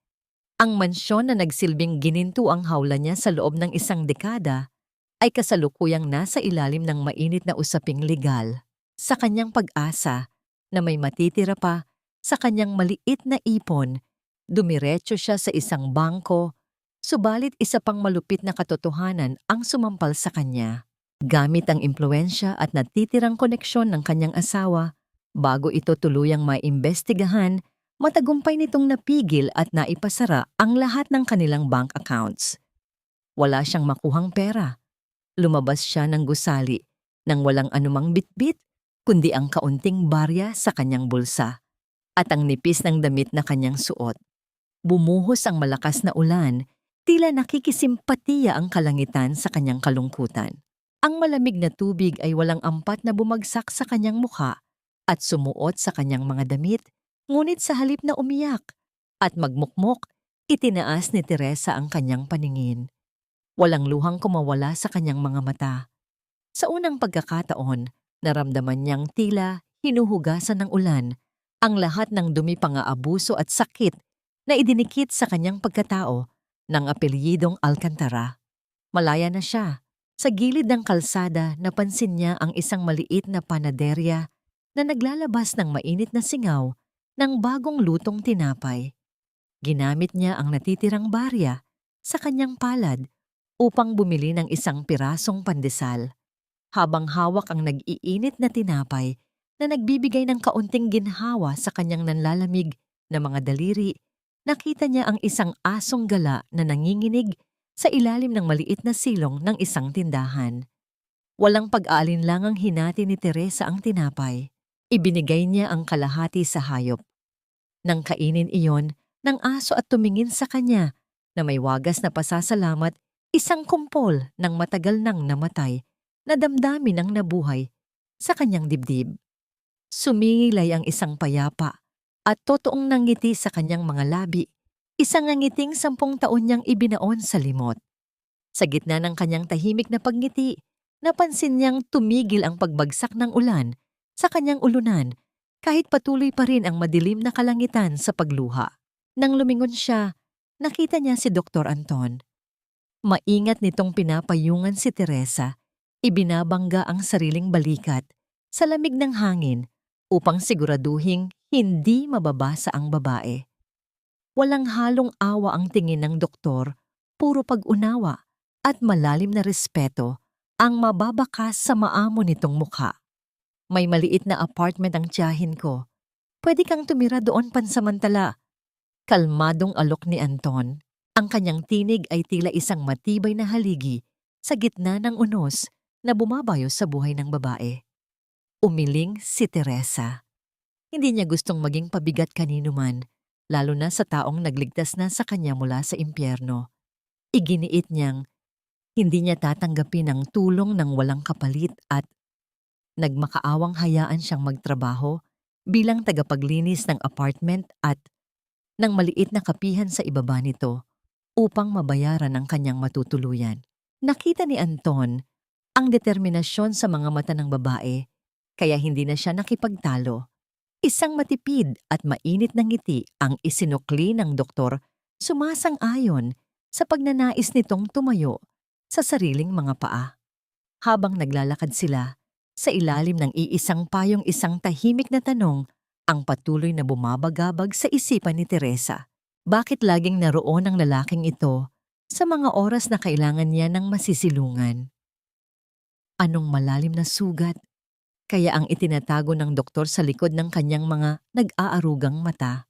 Ang mansyon na nagsilbing gininto ang hawla niya sa loob ng isang dekada ay kasalukuyang nasa ilalim ng mainit na usaping legal. Sa kanyang pag-asa na may matitira pa sa kanyang maliit na ipon, dumiretso siya sa isang bangko, subalit isa pang malupit na katotohanan ang sumampal sa kanya. Gamit ang impluensya at natitirang koneksyon ng kanyang asawa, bago ito tuluyang maimbestigahan, matagumpay nitong napigil at naipasara ang lahat ng kanilang bank accounts. Wala siyang makuhang pera. Lumabas siya ng gusali nang walang anumang bitbit, kundi ang kaunting barya sa kanyang bulsa at ang nipis ng damit na kanyang suot. Bumuhos ang malakas na ulan, tila nakikisimpatiya ang kalangitan sa kanyang kalungkutan. Ang malamig na tubig ay walang ampat na bumagsak sa kanyang mukha at sumuot sa kanyang mga damit, ngunit sa halip na umiyak at magmukmok, itinaas ni Teresa ang kanyang paningin. Walang luhang kumawala sa kanyang mga mata. Sa unang pagkakataon, naramdaman niyang tila hinuhugasan ng ulan ang lahat ng dumi, pang-aabuso at sakit na idinikit sa kanyang pagkatao ng apelyidong Alcantara. Malaya na siya. Sa gilid ng kalsada, napansin niya ang isang maliit na panaderya na naglalabas ng mainit na singaw ng bagong lutong tinapay. Ginamit niya ang natitirang barya sa kanyang palad upang bumili ng isang pirasong pandesal. Habang hawak ang nag-iinit na tinapay na nagbibigay ng kaunting ginhawa sa kanyang nanlalamig na mga daliri, nakita niya ang isang asong gala na nanginginig sa ilalim ng maliit na silong ng isang tindahan. Walang pag-aalinlangang hinati ni Teresa ang tinapay. Ibinigay niya ang kalahati sa hayop. Nang kainin iyon ng aso at tumingin sa kanya na may wagas na pasasalamat, isang kumpol ng matagal nang namatay na damdamin ang nabuhay sa kanyang dibdib. Sumingilay ang isang payapa at totoong nangiti sa kanyang mga labi, isang nangiting 10 taon niyang ibinaon sa limot. Sa gitna ng kanyang tahimik na pagngiti, napansin niyang tumigil ang pagbagsak ng ulan sa kanyang ulunan kahit patuloy pa rin ang madilim na kalangitan sa pagluha. Nang lumingon siya, nakita niya si Dr. Anton. Maingat nitong pinapayungan si Teresa, ibinabangga ang sariling balikat sa lamig ng hangin upang siguraduhing hindi mababasa ang babae. Walang halong awa ang tingin ng doktor, puro pag-unawa at malalim na respeto ang mababakas sa maamo nitong mukha. May maliit na apartment ang tiyahin ko. Pwede kang tumira doon pansamantala. Kalmadong alok ni Anton. Ang kanyang tinig ay tila isang matibay na haligi sa gitna ng unos na bumabayo sa buhay ng babae. Umiling si Teresa. Hindi niya gustong maging pabigat kanino man, lalo na sa taong nagligtas na sa kanya mula sa impyerno. Iginiit niyang hindi niya tatanggapin ang tulong ng walang kapalit at nagmakaawang hayaan siyang magtrabaho bilang tagapaglinis ng apartment at ng maliit na kapihan sa ibaba nito upang mabayaran ang kanyang matutuluyan. Nakita ni Anton ang determinasyon sa mga mata ng babae, kaya hindi na siya nakipagtalo. Isang matipid at mainit na ngiti ang isinukli ng doktor, sumasang-ayon sa pagnanais nitong tumayo sa sariling mga paa. Habang naglalakad sila, sa ilalim ng iisang payong isang tahimik na tanong ang patuloy na bumabagabag sa isipan ni Teresa. Bakit laging naroon ang lalaking ito sa mga oras na kailangan niya ng masisilungan? Anong malalim na sugat? Kaya ang itinatago ng doktor sa likod ng kanyang mga nag-aarugang mata.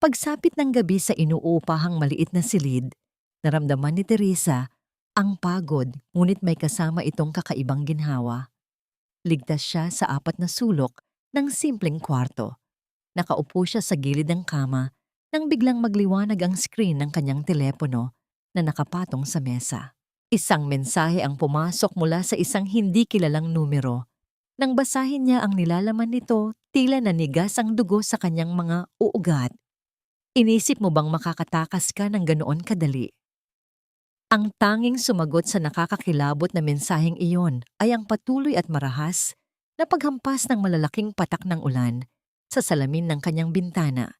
Pagsapit ng gabi sa inuupahang maliit na silid, naramdaman ni Teresa ang pagod ngunit may kasama itong kakaibang ginhawa. Ligtas siya sa 4 na sulok ng simpleng kwarto. Nakaupo siya sa gilid ng kama nang biglang magliwanag ang screen ng kanyang telepono na nakapatong sa mesa. Isang mensahe ang pumasok mula sa isang hindi kilalang numero. Nang basahin niya ang nilalaman nito, tila nanigas ang dugo sa kanyang mga uugat. Inisip mo bang makakatakas ka ng ganoon kadali? Ang tanging sumagot sa nakakakilabot na mensaheng iyon ay ang patuloy at marahas na paghampas ng malalaking patak ng ulan sa salamin ng kanyang bintana,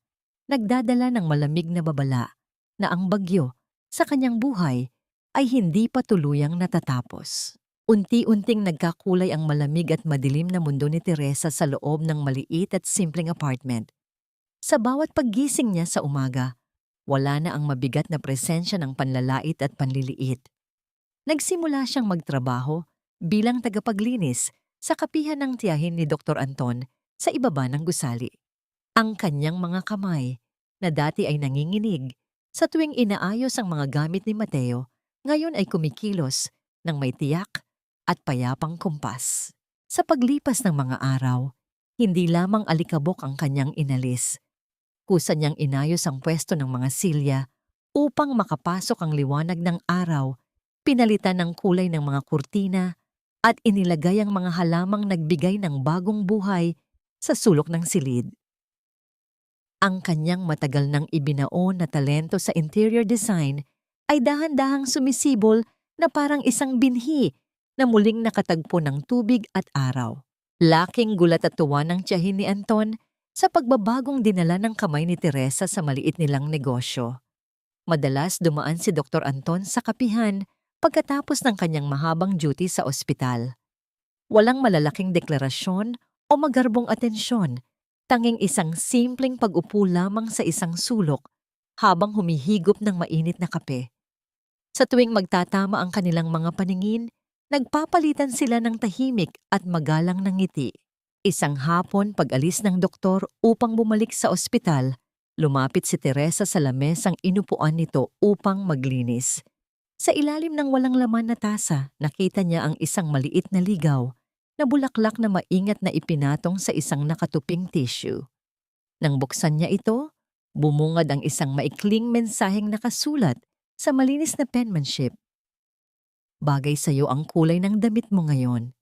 nagdadala ng malamig na babala na ang bagyo sa kanyang buhay ay hindi pa tuluyang natatapos. Unti-unting nagkakulay ang malamig at madilim na mundo ni Teresa sa loob ng maliit at simpleng apartment. Sa bawat paggising niya sa umaga, wala na ang mabigat na presensya ng panlalait at panliliit. Nagsimula siyang magtrabaho bilang tagapaglinis sa kapihan ng tiyahin ni Dr. Anton sa ibaba ng gusali. Ang kanyang mga kamay, na dati ay nanginginig sa tuwing inaayos ang mga gamit ni Mateo, ngayon ay kumikilos ng may tiyak at payapang kumpas. Sa paglipas ng mga araw, hindi lamang alikabok ang kanyang inalis. Kusa niyang inayos ang pwesto ng mga silya upang makapasok ang liwanag ng araw, pinalitan ng kulay ng mga kurtina at inilagay ang mga halamang nagbigay ng bagong buhay sa sulok ng silid. Ang kanyang matagal nang ibinaon na talento sa interior design ay dahan-dahang sumisibol na parang isang binhi na muling nakatagpo ng tubig at araw. Laking gulat at tuwa ng tiyahin ni Anton sa pagbabagong dinala ng kamay ni Teresa sa maliit nilang negosyo. Madalas dumaan si Dr. Anton sa kapihan pagkatapos ng kanyang mahabang duty sa ospital. Walang malalaking deklarasyon o magarbong atensyon, tanging isang simpleng pag-upo lamang sa isang sulok habang humihigop ng mainit na kape. Sa tuwing magtatama ang kanilang mga paningin, nagpapalitan sila ng tahimik at magalang na ngiti. Isang hapon pag-alis ng doktor upang bumalik sa ospital, lumapit si Teresa sa lamesang inupuan nito upang maglinis. Sa ilalim ng walang laman na tasa, nakita niya ang isang maliit na ligaw na bulaklak na maingat na ipinatong sa isang nakatuping tissue. Nang buksan niya ito, bumungad ang isang maikling mensaheng nakasulat sa malinis na penmanship. Bagay sa iyo ang kulay ng damit mo ngayon.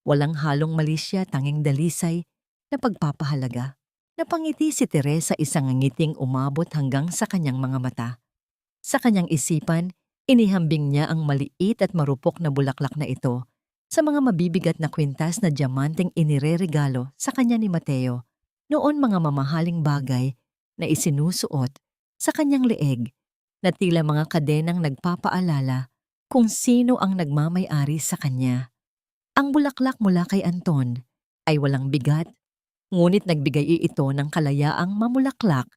Walang halong malisya, tanging dalisay na pagpapahalaga. Napangiti si Teresa, isang ngiting umabot hanggang sa kanyang mga mata. Sa kanyang isipan, inihambing niya ang maliit at marupok na bulaklak na ito sa mga mabibigat na kwintas na diamanteng inireregalo sa kanya ni Mateo. Noon, mga mamahaling bagay na isinusuot sa kanyang leeg na tila mga kadenang nagpapaalala kung sino ang nagmamay-ari sa kanya. Ang bulaklak mula kay Anton ay walang bigat, ngunit nagbigay ito ng kalayaang mamulaklak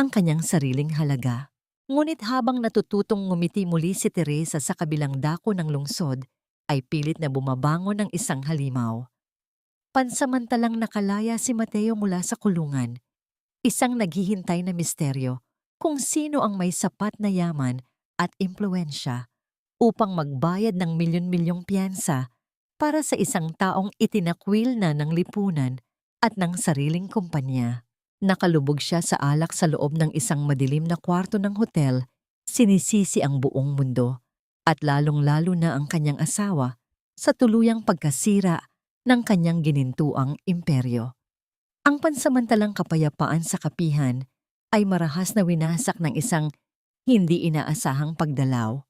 ang kanyang sariling halaga. Ngunit habang natututong ngumiti muli si Teresa sa kabilang dako ng lungsod, ay pilit na bumabangon ng isang halimaw. Pansamantalang nakalaya si Mateo mula sa kulungan, isang naghihintay na misteryo kung sino ang may sapat na yaman at impluwensya upang magbayad ng milyon-milyong piyansa para sa isang taong itinakwil na ng lipunan at ng sariling kumpanya. Nakalubog siya sa alak sa loob ng isang madilim na kwarto ng hotel, sinisisi ang buong mundo at lalong-lalo na ang kanyang asawa sa tuluyang pagkasira ng kanyang ginintuang imperyo. Ang pansamantalang kapayapaan sa kapihan ay marahas na winasak ng isang hindi inaasahang pagdalaw.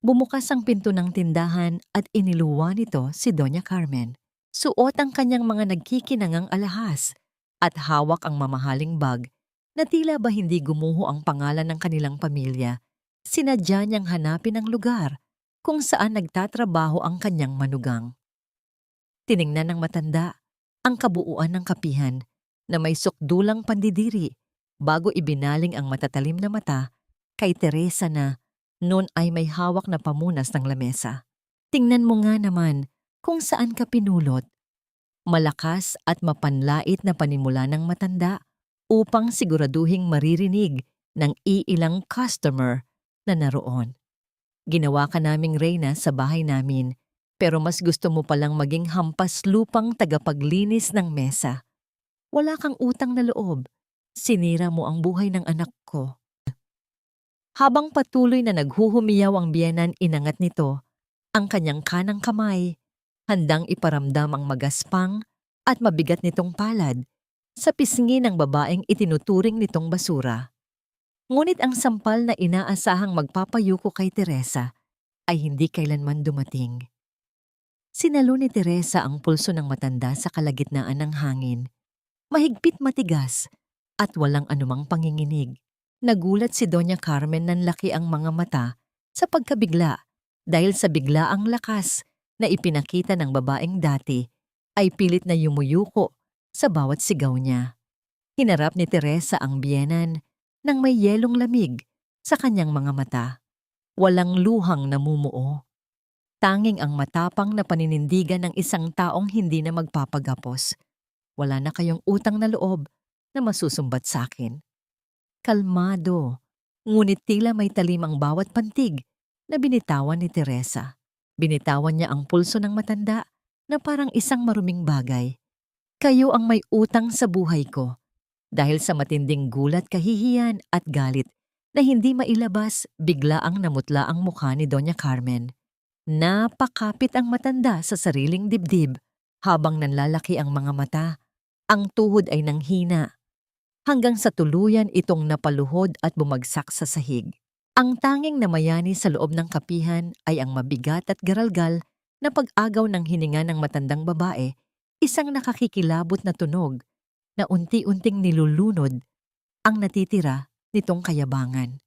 Bumukas ang pinto ng tindahan at iniluwa nito si Doña Carmen. Suot ang kanyang mga nagkikinangang alahas at hawak ang mamahaling bag na tila ba hindi gumuho ang pangalan ng kanilang pamilya. Sinadya niyang hanapin ang lugar kung saan nagtatrabaho ang kanyang manugang. Tiningnan ng matanda ang kabuuan ng kapihan na may sukdulang pandidiri bago ibinaling ang matatalim na mata kay Teresa na noon ay may hawak na pamunas ng lamesa. Tingnan mo nga naman kung saan ka pinulot. Malakas at mapanlait na panimula ng matanda upang siguraduhing maririnig ng iilang customer na naroon. Ginawa ka naming reyna sa bahay namin, pero mas gusto mo palang maging hampas lupang tagapaglinis ng mesa. Wala kang utang na loob. Sinira mo ang buhay ng anak ko. Habang patuloy na naghuhumiyaw ang biyenan, inangat nito ang kanyang kanang kamay, handang iparamdam ang magaspang at mabigat nitong palad sa pisngi ng babaeng itinuturing nitong basura. Ngunit ang sampal na inaasahang magpapayuko kay Teresa ay hindi kailanman dumating. Sinalo ni Teresa ang pulso ng matanda sa kalagitnaan ng hangin. Mahigpit, matigas, at walang anumang panginginig. Nagulat si Doña Carmen, nanlaki ang mga mata sa pagkabigla dahil sa biglaang lakas na ipinakita ng babaeng dati ay pilit na yumuyuko sa bawat sigaw niya. Hinarap ni Teresa ang biyenan nang may yelong lamig sa kanyang mga mata. Walang luhang namumuo. Tanging ang matapang na paninindigan ng isang taong hindi na magpapagapos. Wala na kayong utang na loob na masusumbat sa akin. Kalmado, ngunit tila may talim ang bawat pantig na binitawan ni Teresa. Binitawan niya ang pulso ng matanda na parang isang maruming bagay. Kayo ang may utang sa buhay ko. Dahil sa matinding gulat, kahihiyan at galit na hindi mailabas, bigla ang namutla ang mukha ni Doña Carmen. Napakapit ang matanda sa sariling dibdib habang nanlalaki ang mga mata. Ang tuhod ay nanghina hanggang sa tuluyan itong napaluhod at bumagsak sa sahig. Ang tanging namayani sa loob ng kapihan ay ang mabigat at garalgal na pag-agaw ng hininga ng matandang babae, isang nakakikilabot na tunog na unti-unting nilulunod ang natitira nitong kayabangan.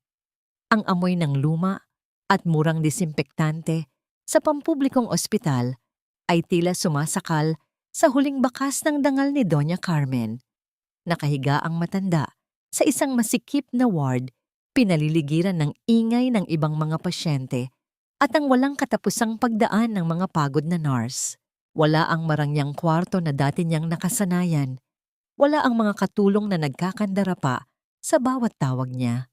Ang amoy ng luma at murang disinfektante sa pampublikong ospital ay tila sumasakal sa huling bakas ng dangal ni Doña Carmen. Nakahiga ang matanda sa isang masikip na ward, pinaliligiran ng ingay ng ibang mga pasyente at ang walang katapusang pagdaan ng mga pagod na nurse. Wala ang marangyang kwarto na dati niyang nakasanayan. Wala ang mga katulong na nagkakandara pa sa bawat tawag niya.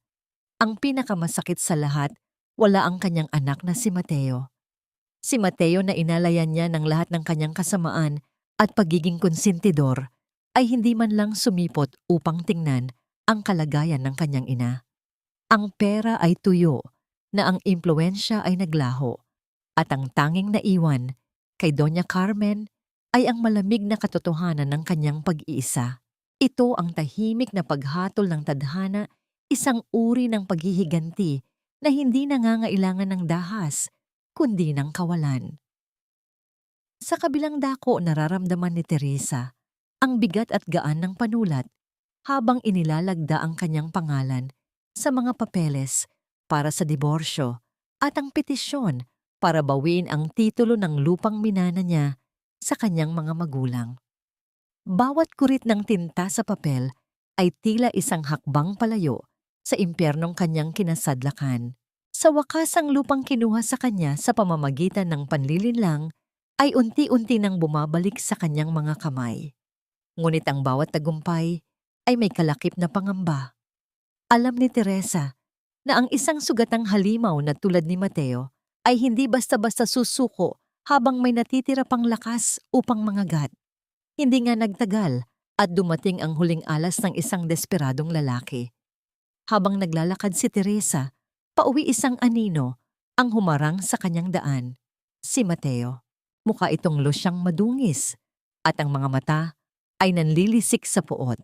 Ang pinakamasakit sa lahat, Wala ang kanyang anak na si Mateo. Si Mateo na inalayan niya ng lahat ng kanyang kasamaan at pagiging konsentidor ay hindi man lang sumipot upang tingnan ang kalagayan ng kanyang ina. Ang pera ay tuyo na ang impluensya ay naglaho at ang tanging naiwan kay Doña Carmen ay ang malamig na katotohanan ng kanyang pag-iisa. Ito ang tahimik na paghatol ng tadhana, isang uri ng paghihiganti na hindi nangangailangan ng dahas, kundi ng kawalan. Sa kabilang dako nararamdaman ni Teresa ang bigat at gaan ng panulat habang inilalagda ang kanyang pangalan sa mga papeles para sa diborsyo at ang petisyon para bawiin ang titulo ng lupang minana niya sa kanyang mga magulang. Bawat kurit ng tinta sa papel ay tila isang hakbang palayo sa impyernong kanyang kinasadlakan. Sa wakas ang lupang kinuha sa kanya sa pamamagitan ng panlilinlang ay unti-unti nang bumabalik sa kanyang mga kamay. Ngunit ang bawat tagumpay ay may kalakip na pangamba. Alam ni Teresa na ang isang sugatang halimaw na tulad ni Mateo ay hindi basta-basta susuko habang may natitira pang lakas upang mangagat. Hindi nga nagtagal at dumating ang huling alas ng isang desperadong lalaki. Habang naglalakad si Teresa, pauwi isang anino ang humarang sa kanyang daan. Si Mateo. Mukha itong losyang madungis at ang mga mata ay nanlilisik sa puot.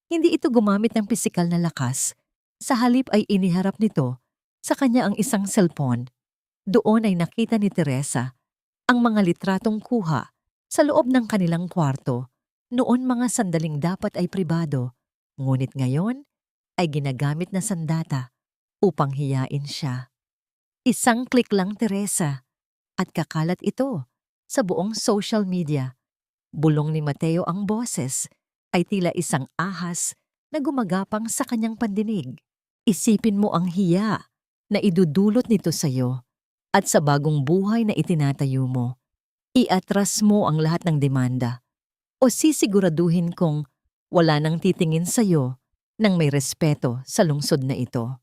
Hindi ito gumamit ng pisikal na lakas. Sa halip ay iniharap nito sa kanya ang isang cellphone. Doon ay nakita ni Teresa ang mga litratong kuha sa loob ng kanilang kwarto. Noon mga sandaling dapat ay pribado, ngunit ngayon ay ginagamit na sandata upang hiyain siya. Isang klik lang Teresa at kakalat ito sa buong social media. Bulong ni Mateo ang boses ay tila isang ahas na gumagapang sa kanyang pandinig. Isipin mo ang hiya na idudulot nito sa iyo at sa bagong buhay na itinatayo mo. Iatras mo ang lahat ng demanda o sisiguraduhin kong wala nang titingin sa iyo ng may respeto sa lungsod na ito.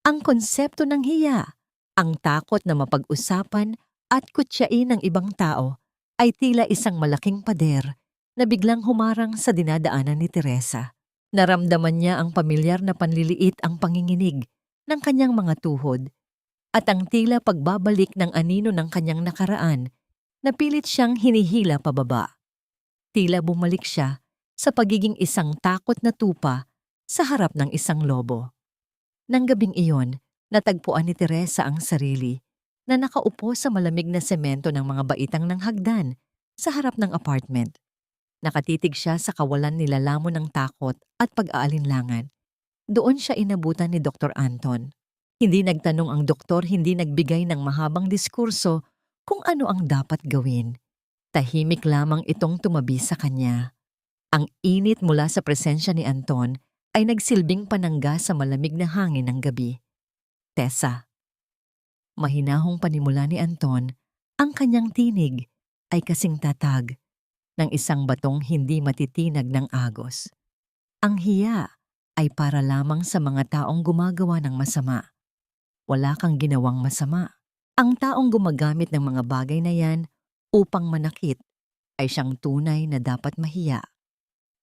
Ang konsepto ng hiya, ang takot na mapag-usapan at kutyain ng ibang tao ay tila isang malaking pader na biglang humarang sa dinadaanan ni Teresa. Naramdaman niya ang pamilyar na panliliit ang panginginig ng kanyang mga tuhod at ang tila pagbabalik ng anino ng kanyang nakaraan na pilit siyang hinihila pababa. Tila bumalik siya sa pagiging isang takot na tupa sa harap ng isang lobo. Nang gabing iyon, natagpuan ni Teresa ang sarili na nakaupo sa malamig na semento ng mga baitang ng hagdan sa harap ng apartment. Nakatitig siya sa kawalan nilalamon ng takot at pag-aalinlangan. Doon siya inabutan ni Dr. Anton. Hindi nagtanong ang doktor, hindi nagbigay ng mahabang diskurso kung ano ang dapat gawin. Tahimik lamang itong tumabi sa kanya. Ang init mula sa presensya ni Anton ay nagsilbing panangga sa malamig na hangin ng gabi. Tessa. Mahinahong panimula ni Anton, ang kanyang tinig ay kasing tatag ng isang batong hindi matitinag ng agos. Ang hiya ay para lamang sa mga taong gumagawa ng masama. Wala kang ginawang masama. Ang taong gumagamit ng mga bagay na yan upang manakit ay siyang tunay na dapat mahiya.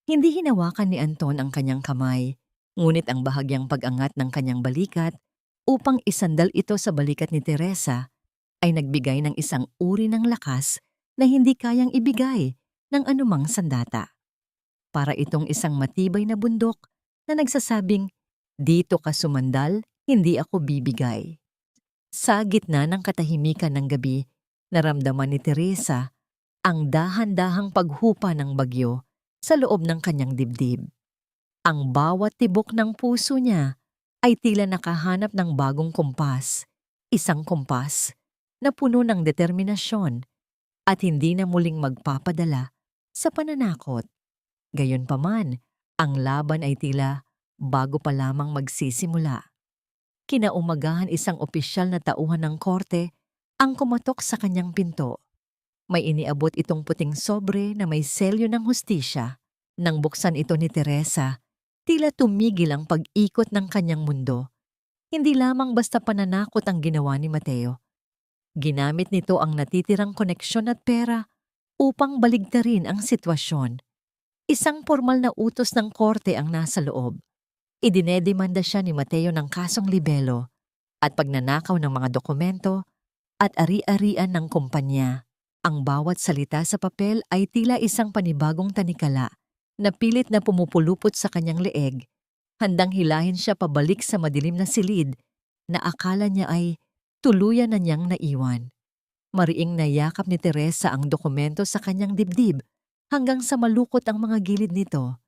Hindi hinawakan ni Anton ang kanyang kamay, ngunit ang bahagyang pag-angat ng kanyang balikat upang isandal ito sa balikat ni Teresa ay nagbigay ng isang uri ng lakas na hindi kayang ibigay ng anumang sandata. Para itong isang matibay na bundok na nagsasabing, "Dito ka sumandal, hindi ako bibigay." Sa gitna ng katahimikan ng gabi, naramdaman ni Teresa ang dahan-dahang paghupa ng bagyo sa loob ng kanyang dibdib. Ang bawat tibok ng puso niya ay tila nakahanap ng bagong kumpas, isang kumpas na puno ng determinasyon at hindi na muling magpapadala sa pananakot. Gayunpaman, ang laban ay tila bago pa lamang magsisimula. Kinaumagahan isang opisyal na tauhan ng korte ang kumatok sa kanyang pinto. May iniabot itong puting sobre na may selyo ng hustisya. Nang buksan ito ni Teresa, tila tumigil ang pag-ikot ng kanyang mundo. Hindi lamang basta pananakot ang ginawa ni Mateo. Ginamit nito ang natitirang koneksyon at pera upang baligtarin ang sitwasyon. Isang formal na utos ng korte ang nasa loob. Idinedemanda siya ni Mateo ng kasong libelo at pagnanakaw ng mga dokumento at ari-arian ng kumpanya. Ang bawat salita sa papel ay tila isang panibagong tanikala na pilit na pumupulupot sa kanyang leeg, handang hilahin siya pabalik sa madilim na silid na akala niya ay tuluyan na niyang naiwan. Mariing nayakap ni Teresa ang dokumento sa kanyang dibdib hanggang sa malukot ang mga gilid nito.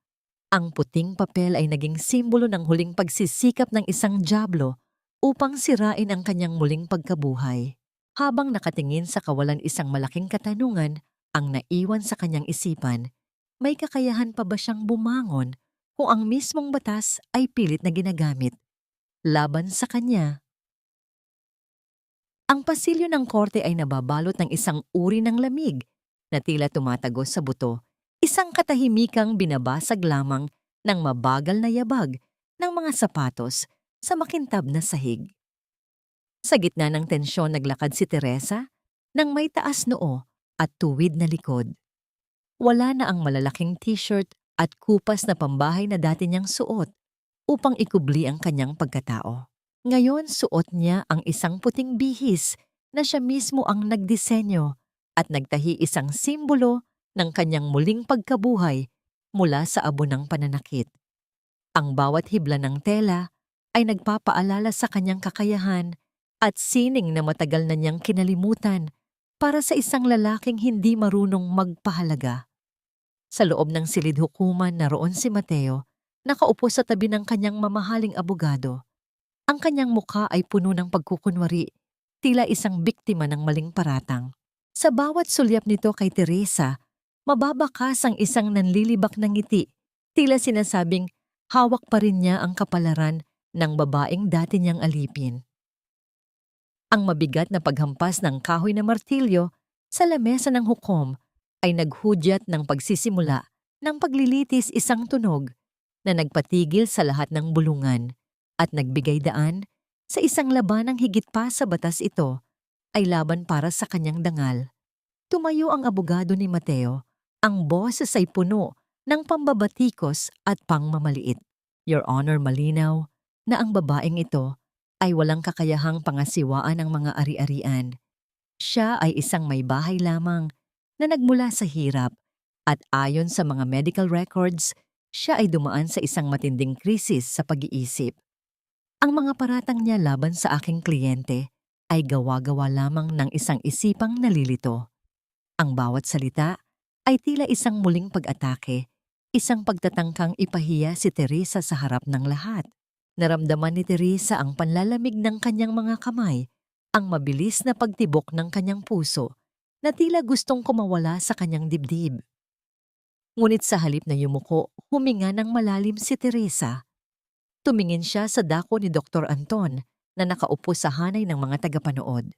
Ang puting papel ay naging simbolo ng huling pagsisikap ng isang dyablo upang sirain ang kanyang muling pagkabuhay. Habang nakatingin sa kawalan isang malaking katanungan ang naiwan sa kanyang isipan, may kakayahan pa ba siyang bumangon kung ang mismong batas ay pilit na ginagamit laban sa kanya? Ang pasilyo ng korte ay nababalot ng isang uri ng lamig na tila tumatagos sa buto, isang katahimikang binabasag lamang ng mabagal na yabag ng mga sapatos sa makintab na sahig. Sa gitna ng tensyon naglakad si Teresa nang may taas noo at tuwid na likod. Wala na ang malalaking t-shirt at kupas na pambahay na dati niyang suot upang ikubli ang kanyang pagkatao. Ngayon suot niya ang isang puting bihis na siya mismo ang nagdisenyo at nagtahi isang simbolo ng kanyang muling pagkabuhay mula sa abo ng pananakit. Ang bawat hibla ng tela ay nagpapaalala sa kanyang kakayahan at sining na matagal na niyang kinalimutan para sa isang lalaking hindi marunong magpahalaga. Sa loob ng silid hukuman naroon si Mateo, nakaupo sa tabi ng kanyang mamahaling abogado. Ang kanyang mukha ay puno ng pagkukunwari, tila isang biktima ng maling paratang. Sa bawat sulyap nito kay Teresa, mababakas ang isang nanlilibak na ngiti, tila sinasabing hawak pa rin niya ang kapalaran ng babaeng dati niyang alipin. Ang mabigat na paghampas ng kahoy na martilyo sa lamesa ng hukom ay naghudyat ng pagsisimula ng paglilitis, isang tunog na nagpatigil sa lahat ng bulungan at nagbigay daan sa isang labanang higit pa sa batas. Ito ay laban para sa kanyang dangal. Tumayo ang abogado ni Mateo, ang boses ay puno ng pambabatikos at pangmamaliit. Your Honor, malinaw na ang babaeng ito ay walang kakayahang pangasiwaan ng mga ari-arian. Siya ay isang may bahay lamang na nagmula sa hirap at ayon sa mga medical records, siya ay dumaan sa isang matinding krisis sa pag-iisip. Ang mga paratang niya laban sa aking kliyente ay gawa-gawa lamang ng isang isipang nalilito. Ang bawat salita ay tila isang muling pag-atake, isang pagtatangkang ipahiya si Teresa sa harap ng lahat. Naramdaman ni Teresa ang panlalamig ng kanyang mga kamay, ang mabilis na pagtibok ng kanyang puso na tila gustong kumawala sa kanyang dibdib. Ngunit sa halip na yumuko, huminga ng malalim si Teresa. Tumingin siya sa dako ni Dr. Anton na nakaupo sa hanay ng mga tagapanood.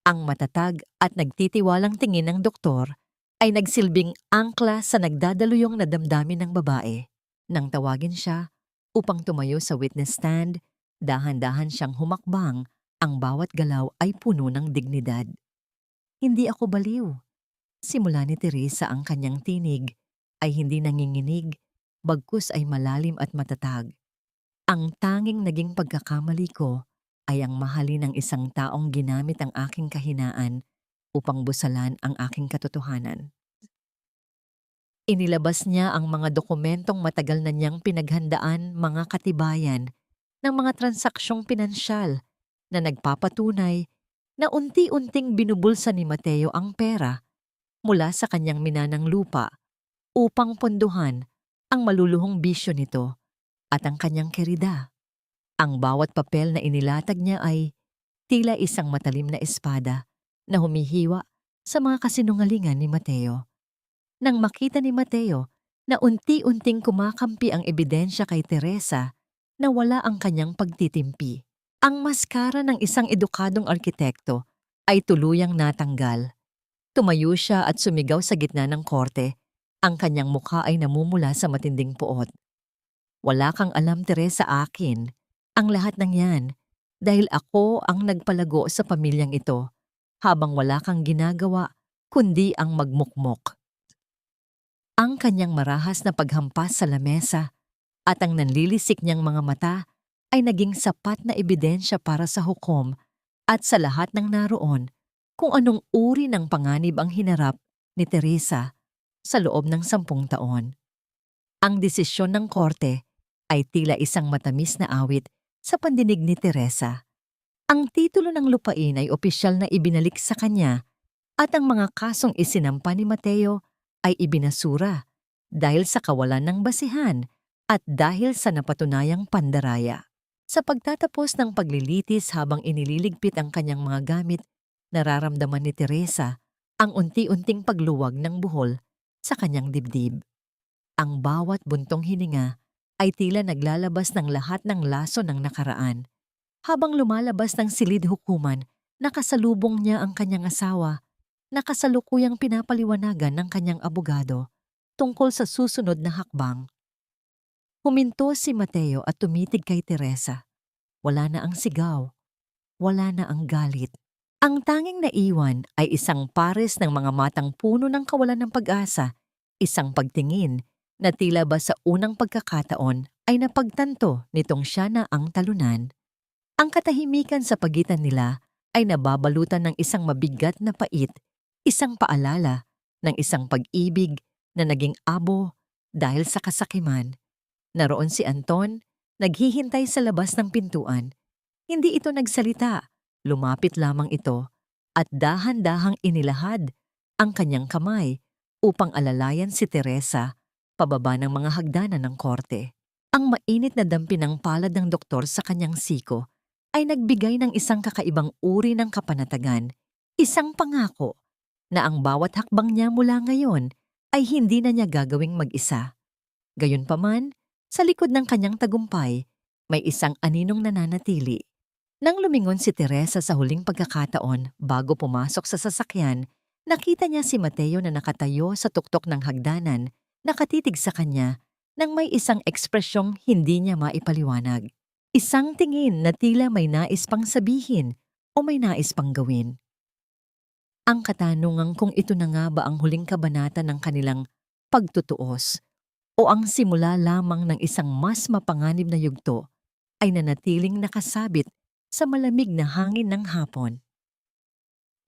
Ang matatag at nagtitiwalang tingin ng doktor ay nagsilbing angkla sa nagdadaluyong na damdamin ng babae. Nang tawagin siya upang tumayo sa witness stand, dahan-dahan siyang humakbang, ang bawat galaw ay puno ng dignidad. Hindi ako baliw. Simula ni Teresa, ang kanyang tinig ay hindi nanginginig, bagkus ay malalim at matatag. Ang tanging naging pagkakamali ko ay ang mahalin ng isang taong ginamit ang aking kahinaan upang busalan ang aking katotohanan. Inilabas niya ang mga dokumentong matagal na niyang pinaghandaan, mga katibayan ng mga transaksyong pinansyal na nagpapatunay na unti-unting binubulsa ni Mateo ang pera mula sa kanyang minanang lupa upang pondohan ang maluluhong bisyo nito at ang kanyang kerida. Ang bawat papel na inilatag niya ay tila isang matalim na espada na humihiwa sa mga kasinungalingan ni Mateo. Nang makita ni Mateo na unti-unting kumakampi ang ebidensya kay Teresa, na wala ang kanyang pagtitimpi. Ang maskara ng isang edukadong arkitekto ay tuluyang natanggal. Tumayo siya at sumigaw sa gitna ng korte. Ang kanyang mukha ay namumula sa matinding puot. Wala kang alam, Teresa, akin. Ang lahat ng yan dahil ako ang nagpalago sa pamilyang ito habang wala kang ginagawa kundi ang magmukmok. Ang kanyang marahas na paghampas sa lamesa at ang nanlilisik niyang mga mata ay naging sapat na ebidensya para sa hukom at sa lahat ng naroon kung anong uri ng panganib ang hinarap ni Teresa sa loob ng 10 taon. Ang desisyon ng korte ay tila isang matamis na awit sa pandinig ni Teresa. Ang titulo ng lupain ay opisyal na ibinalik sa kanya at ang mga kasong isinampa ni Mateo ay ibinasura dahil sa kawalan ng basihan at dahil sa napatunayang pandaraya. Sa pagtatapos ng paglilitis habang inililigpit ang kanyang mga gamit, nararamdaman ni Teresa ang unti-unting pagluwag ng buhol sa kanyang dibdib. Ang bawat buntong hininga ay tila naglalabas ng lahat ng laso ng nakaraan. Habang lumalabas ng silid hukuman, nakasalubong niya ang kanyang asawa, nakasalukuyang pinapaliwanagan ng kanyang abogado tungkol sa susunod na hakbang. Huminto si Mateo at tumitig kay Teresa. Wala na ang sigaw, wala na ang galit. Ang tanging naiwan ay isang pares ng mga matang puno ng kawalan ng pag-asa, isang pagtingin na tila ba sa unang pagkakataon ay napagtanto nitong siya na ang talunan. Ang katahimikan sa pagitan nila ay nababalutan ng isang mabigat na pait, isang paalala ng isang pag-ibig na naging abo dahil sa kasakiman. Naroon si Anton, naghihintay sa labas ng pintuan. Hindi ito nagsalita, lumapit lamang ito at dahan-dahang inilahad ang kanyang kamay upang alalayan si Teresa pababa ng mga hagdanan ng korte. Ang mainit na dampi ng palad ng doktor sa kanyang siko ay nagbigay ng isang kakaibang uri ng kapanatagan, isang pangako na ang bawat hakbang niya mula ngayon ay hindi na niya gagawing mag-isa. Gayunpaman, sa likod ng kanyang tagumpay, may isang aninong nananatili. Nang lumingon si Teresa sa huling pagkakataon bago pumasok sa sasakyan, nakita niya si Mateo na nakatayo sa tuktok ng hagdanan, nakatitig sa kanya nang may isang ekspresyong hindi niya maipaliwanag. Isang tingin na tila may nais pang sabihin o may nais pang gawin. Ang katanungan kung ito na nga ba ang huling kabanata ng kanilang pagtutuos o ang simula lamang ng isang mas mapanganib na yugto ay nanatiling nakasabit sa malamig na hangin ng hapon.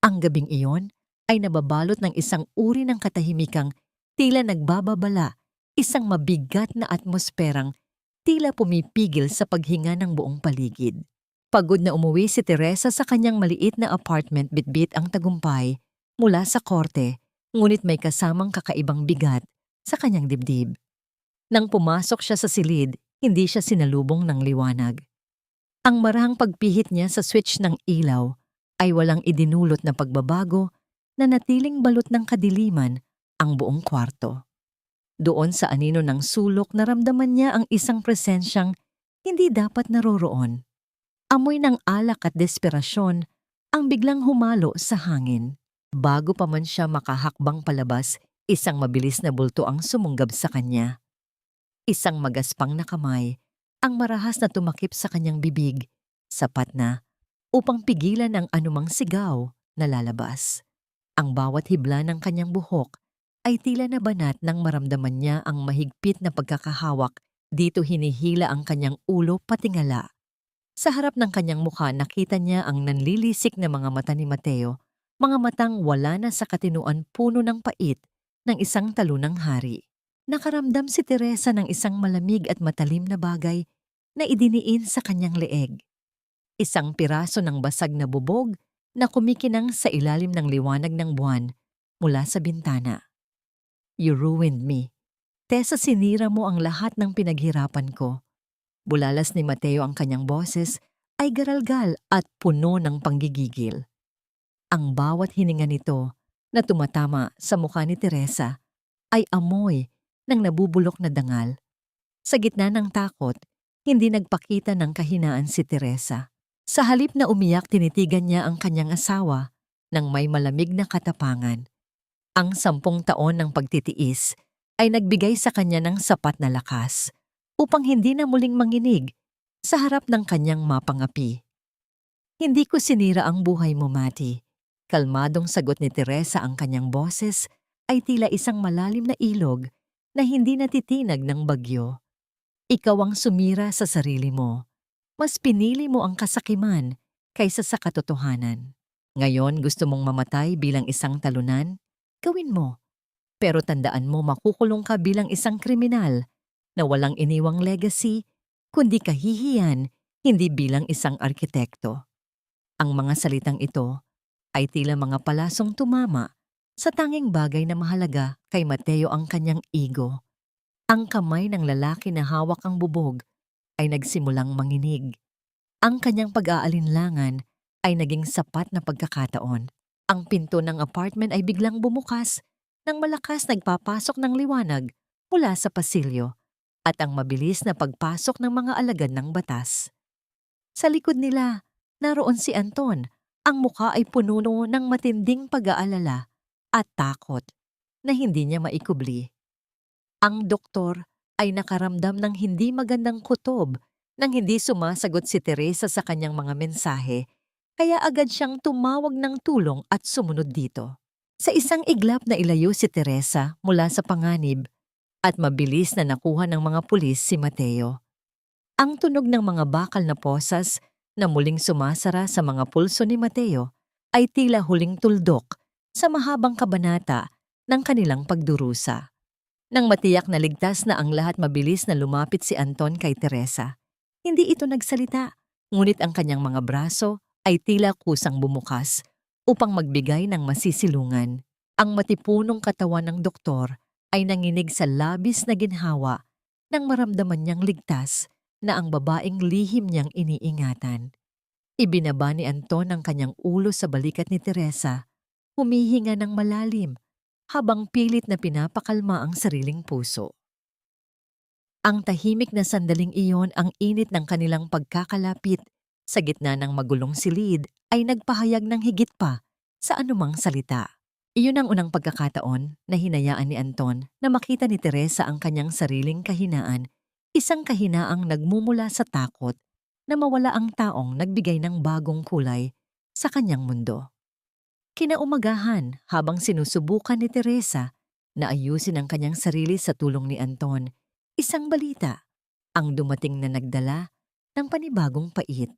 Ang gabing iyon ay nababalot ng isang uri ng katahimikang tila nagbababala, isang mabigat na atmosperang tila pumipigil sa paghinga ng buong paligid. Pagod na umuwi si Teresa sa kanyang maliit na apartment bitbit ang tagumpay mula sa korte, ngunit may kasamang kakaibang bigat sa kanyang dibdib. Nang pumasok siya sa silid, hindi siya sinalubong ng liwanag. Ang marahang pagpihit niya sa switch ng ilaw ay walang idinulot na pagbabago na natiling balot ng kadiliman ang buong kwarto. Doon sa anino ng sulok naramdaman niya ang isang presensyang hindi dapat naroroon. Amoy ng alak at desperasyon ang biglang humalo sa hangin. Bago pa man siya makahakbang palabas, isang mabilis na bulto ang sumunggab sa kanya. Isang magaspang na kamay ang marahas na tumakip sa kanyang bibig, sapat na upang pigilan ang anumang sigaw na lalabas. Ang bawat hibla ng kanyang buhok ay tila nabanat nang maramdaman niya ang mahigpit na pagkakahawak, dito hinihila ang kanyang ulo patingala. Sa harap ng kanyang mukha nakita niya ang nanlilisik na mga mata ni Mateo, mga matang wala na sa katinuan puno ng pait ng isang talunang hari. Nakaramdam si Teresa ng isang malamig at matalim na bagay na idiniin sa kanyang leeg. Isang piraso ng basag na bubog na kumikinang sa ilalim ng liwanag ng buwan mula sa bintana. You ruined me. Tessa, sinira mo ang lahat ng pinaghirapan ko. Bulalas ni Mateo ang kanyang boses ay garalgal at puno ng panggigigil. Ang bawat hininga nito na tumatama sa mukha ni Teresa ay amoy ng nabubulok na dangal. Sa gitna ng takot, hindi nagpakita ng kahinaan si Teresa. Sa halip na umiyak, tinitigan niya ang kanyang asawa ng may malamig na katapangan. Ang 10 taon ng pagtitiis ay nagbigay sa kanya ng sapat na lakas upang hindi na muling manginig sa harap ng kanyang mapangapi. Hindi ko sinira ang buhay mo, Mati. Kalmadong sagot ni Teresa, ang kanyang boses ay tila isang malalim na ilog na hindi natitinag ng bagyo. Ikaw ang sumira sa sarili mo. Mas pinili mo ang kasakiman kaysa sa katotohanan. Ngayon gusto mong mamatay bilang isang talunan? Gawin mo. Pero tandaan mo, makukulong ka bilang isang kriminal na walang iniwang legacy, kundi kahihiyan, hindi bilang isang arkitekto. Ang mga salitang ito ay tila mga palasong tumama sa tanging bagay na mahalaga kay Mateo, ang kanyang ego. Ang kamay ng lalaki na hawak ang bubog ay nagsimulang manginig. Ang kanyang pag-aalinlangan ay naging sapat na pagkakataon. Ang pinto ng apartment ay biglang bumukas nang malakas nagpapasok ng liwanag mula sa pasilyo at ang mabilis na pagpasok ng mga alagad ng batas. Sa likod nila, naroon si Anton. Ang mukha ay puno ng matinding pag-aalala at takot na hindi niya maikubli. Ang doktor ay nakaramdam ng hindi magandang kutob nang hindi sumasagot si Teresa sa kanyang mga mensahe, kaya agad siyang tumawag ng tulong at sumunod dito. Sa isang iglap na ilayo si Teresa mula sa panganib at mabilis na nakuha ng mga pulis si Mateo. Ang tunog ng mga bakal na posas na muling sumasara sa mga pulso ni Mateo ay tila huling tuldok sa mahabang kabanata ng kanilang pagdurusa. Nang matiyak na ligtas na ang lahat, mabilis na lumapit si Anton kay Teresa. Hindi ito nagsalita, ngunit ang kanyang mga braso ay tila kusang bumukas upang magbigay ng masisilungan. Ang matipunong katawan ng doktor ay nanginig sa labis na ginhawa nang maramdaman niyang ligtas na ang babaeng lihim niyang iniingatan. Ibinaba ni Anton ang kanyang ulo sa balikat ni Teresa, humihinga ng malalim habang pilit na pinapakalma ang sariling puso. Ang tahimik na sandaling iyon, ang init ng kanilang pagkakalapit sa gitna ng magulong silid, ay nagpahayag ng higit pa sa anumang salita. Iyon ang unang pagkakataon na hinayaan ni Anton na makita ni Teresa ang kanyang sariling kahinaan, isang kahinaang nagmumula sa takot na mawala ang taong nagbigay ng bagong kulay sa kanyang mundo. Kinaumagahan, habang sinusubukan ni Teresa na ayusin ang kanyang sarili sa tulong ni Anton, isang balita ang dumating na nagdala ng panibagong pait.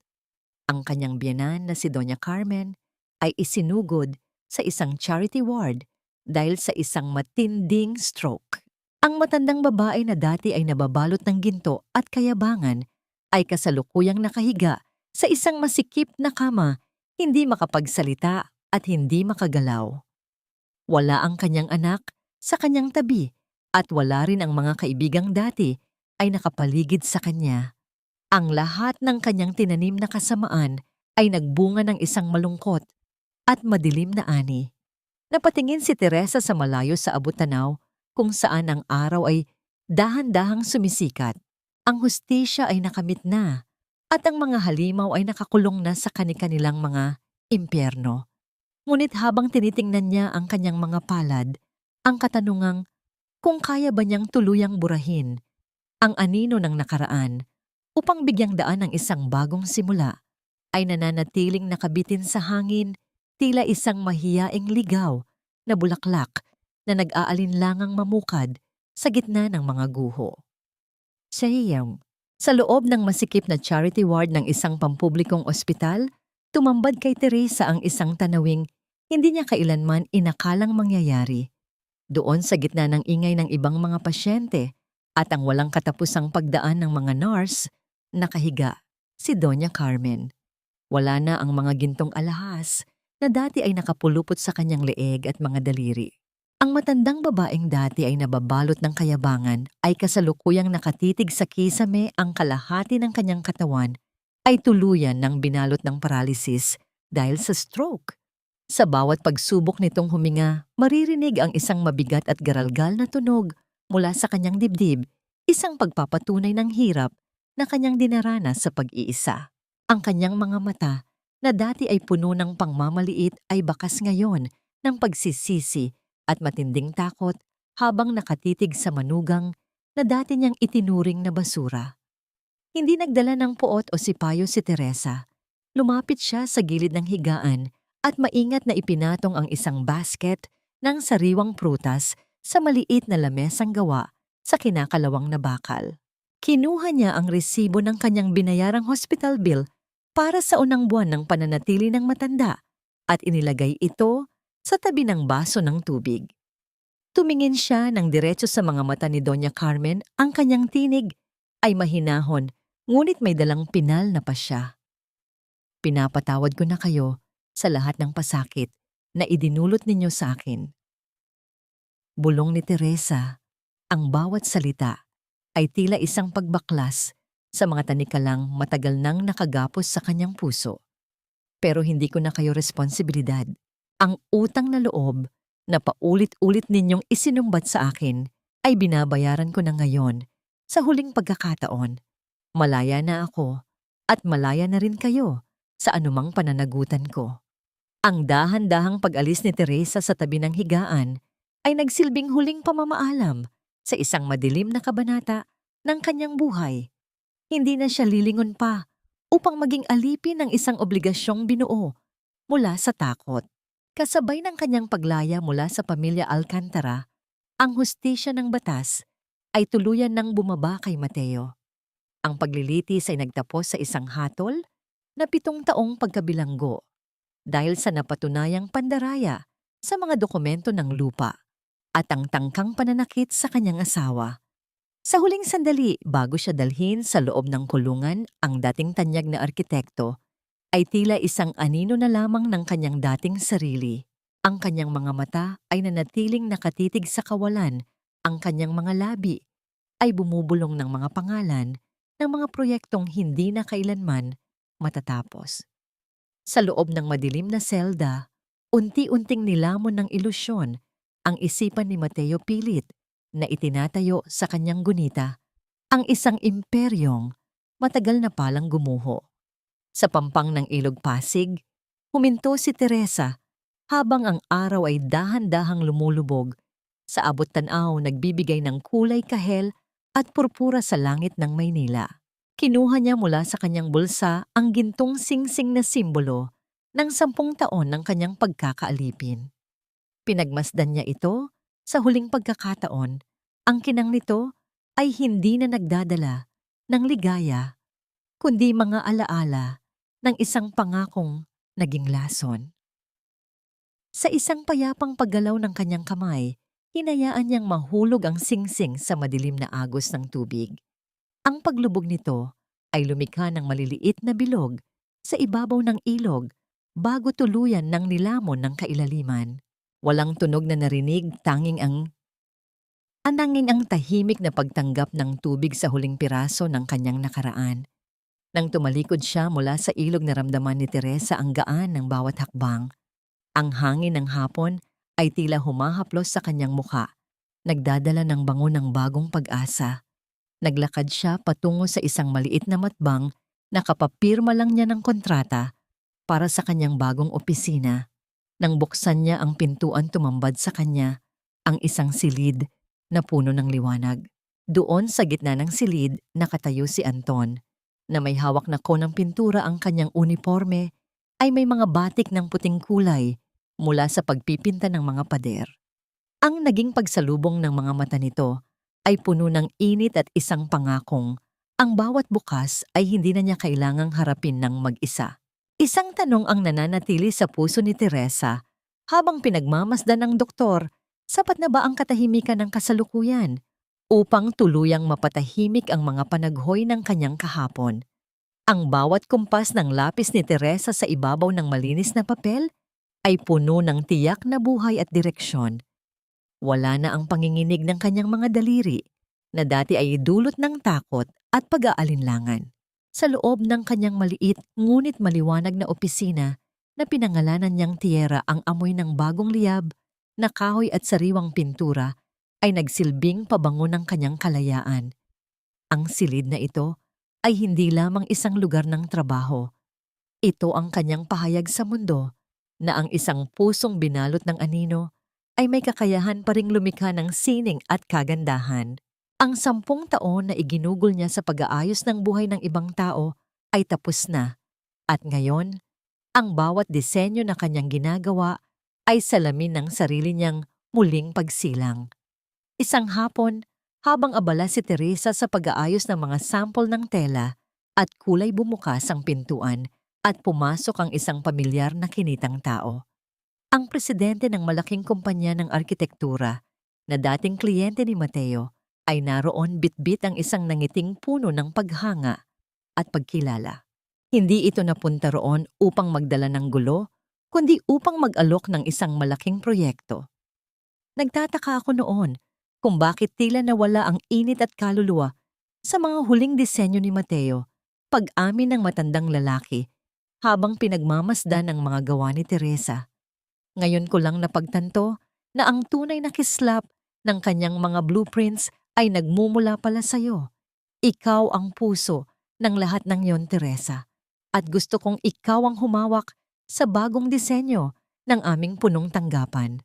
Ang kanyang biyenan na si Doña Carmen ay isinugod sa isang charity ward dahil sa isang matinding stroke. Ang matandang babae na dati ay nababalot ng ginto at kayabangan ay kasalukuyang nakahiga sa isang masikip na kama, hindi makapagsalita at hindi makagalaw. Wala ang kanyang anak sa kanyang tabi at wala rin ang mga kaibigang dati ay nakapaligid sa kanya. Ang lahat ng kanyang tinanim na kasamaan ay nagbunga ng isang malungkot at madilim na ani. Napatingin si Teresa sa malayo sa abot-tanaw kung saan ang araw ay dahan-dahang sumisikat. Ang hustisya ay nakamit na at ang mga halimaw ay nakakulong na sa kani-kanilang mga impyerno. Ngunit habang tinitingnan niya ang kanyang mga palad, ang katanungang kung kaya ba niyang tuluyang burahin ang anino ng nakaraan upang bigyang daan ng isang bagong simula, ay nananatiling nakabitin sa hangin, tila isang mahiyaing ligaw na bulaklak na nag-aalinlangang mamukad sa gitna ng mga guho. Sa loob ng masikip na charity ward ng isang pampublikong ospital, tumambad kay Teresa ang isang tanawing hindi niya kailanman inakalang mangyayari. Doon sa gitna ng ingay ng ibang mga pasyente at ang walang katapusang pagdaan ng mga nurse, nakahiga si Doña Carmen. Wala na ang mga gintong alahas na dati ay nakapulupot sa kanyang leeg at mga daliri. Ang matandang babaeng dati ay nababalot ng kayabangan ay kasalukuyang nakatitig sa kisame, ang kalahati ng kanyang katawan ay tuluyan ng binalot ng paralysis dahil sa stroke. Sa bawat pagsubok nitong huminga, maririnig ang isang mabigat at garalgal na tunog mula sa kanyang dibdib, isang pagpapatunay ng hirap na kanyang dinaranas sa pag-iisa. Ang kanyang mga mata na dati ay puno ng pangmamaliit ay bakas ngayon ng pagsisisi at matinding takot habang nakatitig sa manugang na dati niyang itinuring na basura. Hindi nagdala ng puot o sipayo si Teresa. Lumapit siya sa gilid ng higaan at maingat na ipinatong ang isang basket ng sariwang prutas sa maliit na lamesang gawa sa kinakalawang na bakal. Kinuha niya ang resibo ng kanyang binayarang hospital bill para sa unang buwan ng pananatili ng matanda at inilagay ito sa tabi ng baso ng tubig. Tumingin siya ng diretso sa mga mata ni Doña Carmen. Ang kanyang tinig ay mahinahon, ngunit may dalang pinal na pasya. Pinapatawad ko na kayo sa lahat ng pasakit na idinulot ninyo sa akin. Bulong ni Teresa, ang bawat salita ay tila isang pagbaklas sa mga tanikalang matagal nang nakagapos sa kanyang puso. Pero hindi ko na kayo responsibilidad. Ang utang na loob na paulit-ulit ninyong isinumbat sa akin ay binabayaran ko na ngayon sa huling pagkakataon. Malaya na ako at malaya na rin kayo sa anumang pananagutan ko. Ang dahan-dahang pag-alis ni Teresa sa tabi ng higaan ay nagsilbing huling pamamaalam sa isang madilim na kabanata ng kanyang buhay. Hindi na siya lilingon pa upang maging alipin ng isang obligasyong binuo mula sa takot. Kasabay ng kanyang paglaya mula sa pamilya Alcantara, ang hustisya ng batas ay tuluyan nang bumaba kay Mateo. Ang paglilitis ay nagtapos sa isang hatol na 7 taong pagkabilanggo dahil sa napatunayang pandaraya sa mga dokumento ng lupa at ang tangkang pananakit sa kanyang asawa. Sa huling sandali bago siya dalhin sa loob ng kulungan, ang dating tanyag na arkitekto ay tila isang anino na lamang ng kanyang dating sarili. Ang kanyang mga mata ay nanatiling nakatitig sa kawalan, ang kanyang mga labi ay bumubulong ng mga pangalan ng mga proyektong hindi na kailanman matatapos. Sa loob ng madilim na selda, unti-unting nilamon ng ilusyon ang isipan ni Mateo pilit na itinatayo sa kanyang gunita ang isang imperyong matagal na palang gumuho. Sa pampang ng ilog Pasig, huminto si Teresa habang ang araw ay dahan-dahang lumulubog. Sa abot tanaw nagbibigay ng kulay kahel at purpura sa langit ng Maynila. Kinuha niya mula sa kanyang bulsa ang gintong singsing na simbolo ng 10 taon ng kanyang pagkakaalipin. Pinagmasdan niya ito sa huling pagkakataon. Ang kinang nito ay hindi na nagdadala ng ligaya, kundi mga alaala ng isang pangakong naging lason. Sa isang payapang paggalaw ng kanyang kamay, hinayaan niyang mahulog ang singsing sa madilim na agos ng tubig. Ang paglubog nito ay lumikha ng maliliit na bilog sa ibabaw ng ilog bago tuluyan ng nilamon ng kailaliman. Walang tunog na narinig, tanging ang tahimik na pagtanggap ng tubig sa huling piraso ng kanyang nakaraan. Nang tumalikod siya mula sa ilog, naramdaman ni Teresa ang gaan ng bawat hakbang. Ang hangin ng hapon ay tila humahaplos sa kanyang mukha, nagdadala ng bango ng bagong pag-asa. Naglakad siya patungo sa isang maliit na matbang na kapapirma lang niya ng kontrata para sa kanyang bagong opisina. Nang buksan niya ang pintuan, tumambad sa kanya ang isang silid na puno ng liwanag. Doon sa gitna ng silid nakatayo si Anton, na may hawak na konang pintura. Ang kanyang uniforme ay may mga batik ng puting kulay mula sa pagpipinta ng mga pader. Ang naging pagsalubong ng mga mata nito ay puno ng init at isang pangakong ang bawat bukas ay hindi na niya kailangang harapin ng mag-isa. Isang tanong ang nananatili sa puso ni Teresa habang pinagmamasdan ng doktor, sapat na ba ang katahimikan ng kasalukuyan upang tuluyang mapatahimik ang mga panaghoy ng kanyang kahapon? Ang bawat kumpas ng lapis ni Teresa sa ibabaw ng malinis na papel ay puno ng tiyak na buhay at direksyon. Wala na ang panginginig ng kanyang mga daliri na dati ay dulot ng takot at pag-aalinlangan. Sa loob ng kanyang maliit ngunit maliwanag na opisina na pinangalanan niyang Tierra, ang amoy ng bagong liyab na kahoy at sariwang pintura ay nagsilbing pabango ng kanyang kalayaan. Ang silid na ito ay hindi lamang isang lugar ng trabaho. Ito ang kanyang pahayag sa mundo na ang isang pusong binalot ng anino ay may kakayahan pa ring lumikha ng sining at kagandahan. Ang 10 taon na iginugol niya sa pag-aayos ng buhay ng ibang tao ay tapos na At ngayon, ang bawat disenyo na kanyang ginagawa ay salamin ng sarili niyang muling pagsilang. Isang hapon, habang abala si Teresa sa pag-aayos ng mga sample ng tela at kulay, bumukas ang pintuan at pumasok ang isang pamilyar na kinitang tao. Ang presidente ng malaking kumpanya ng arkitektura na dating kliyente ni Mateo ay naroon bitbit ang isang nangiting puno ng paghanga at pagkilala. Hindi ito napunta roon upang magdala ng gulo, kundi upang mag-alok ng isang malaking proyekto. Nagtataka ako noon kung bakit tila nawala ang init at kaluluwa sa mga huling disenyo ni Mateo, pag-amin ng matandang lalaki habang pinagmamasdan ng mga gawa ni Teresa. Ngayon ko lang napagtanto na ang tunay na kislap ng kanyang mga blueprints ay nagmumula pala sa'yo. Ikaw ang puso ng lahat ng yon, Teresa. At gusto kong ikaw ang humawak sa bagong disenyo ng aming punong tanggapan.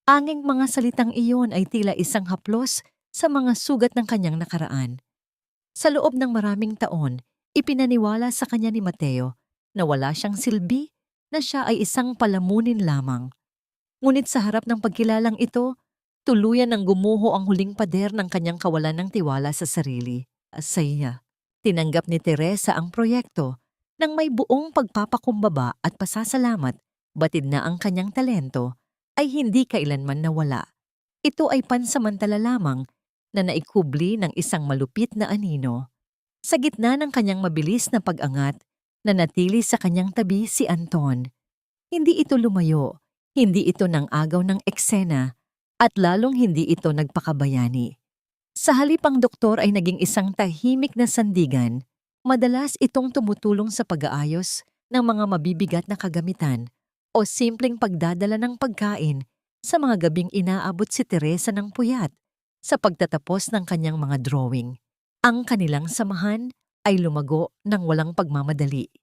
Anging mga salitang iyon ay tila isang haplos sa mga sugat ng kanyang nakaraan. Sa loob ng maraming taon, ipinaniwala sa kanya ni Mateo na wala siyang silbi, na siya ay isang palamunin lamang. Ngunit sa harap ng pagkilalang ito, tuluyan ng gumuho ang huling pader ng kanyang kawalan ng tiwala sa sarili. Sa iya, tinanggap ni Teresa ang proyekto nang may buong pagpapakumbaba at pasasalamat, batid na ang kanyang talento ay hindi kailanman nawala. Ito ay pansamantala lamang na naikubli ng isang malupit na anino. Sa gitna ng kanyang mabilis na pag-angat, nanatili sa kanyang tabi si Anton. Hindi ito lumayo, hindi ito nang agaw ng eksena, at lalong hindi ito nagpakabayani. Sa halip, ang doktor ay naging isang tahimik na sandigan. Madalas itong tumutulong sa pag-aayos ng mga mabibigat na kagamitan o simpleng pagdadala ng pagkain sa mga gabing inaabot si Teresa ng puyat sa pagtatapos ng kanyang mga drawing. Ang kanilang samahan ay lumago ng walang pagmamadali.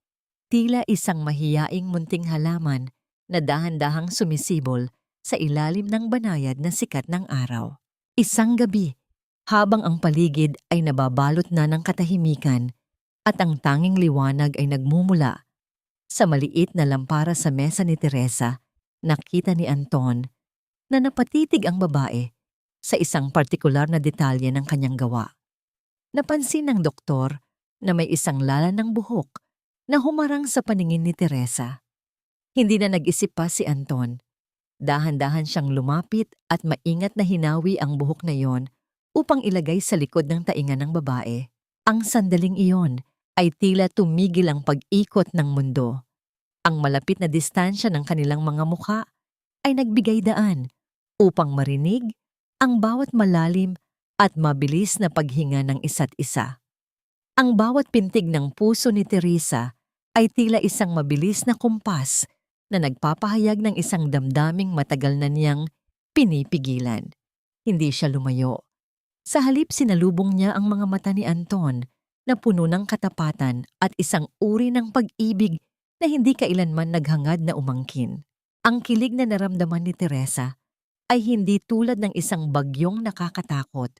Tila isang mahiyaing munting halaman na dahan-dahang sumisibol sa ilalim ng banayad na sikat ng araw. Isang gabi, habang ang paligid ay nababalot na ng katahimikan at ang tanging liwanag ay nagmumula sa maliit na lampara sa mesa ni Teresa, nakita ni Anton na napatitig ang babae sa isang partikular na detalye ng kanyang gawa. Napansin ng doktor na may isang lala ng buhok na humarang sa paningin ni Teresa. Hindi na nag-isip pa si Anton. Dahan-dahan siyang lumapit at maingat na hinawi ang buhok na iyon upang ilagay sa likod ng tainga ng babae. Ang sandaling iyon ay tila tumigil ang pag-ikot ng mundo. Ang malapit na distansya ng kanilang mga mukha ay nagbigay daan upang marinig ang bawat malalim at mabilis na paghinga ng isa't isa. Ang bawat pintig ng puso ni Teresa ay tila isang mabilis na kumpas na nagpapahayag ng isang damdaming matagal na niyang pinipigilan. Hindi siya lumayo. Sa halip, sinalubong niya ang mga mata ni Anton na puno ng katapatan at isang uri ng pag-ibig na hindi kailanman naghangad na umangkin. Ang kilig na naramdaman ni Teresa ay hindi tulad ng isang bagyong nakakatakot,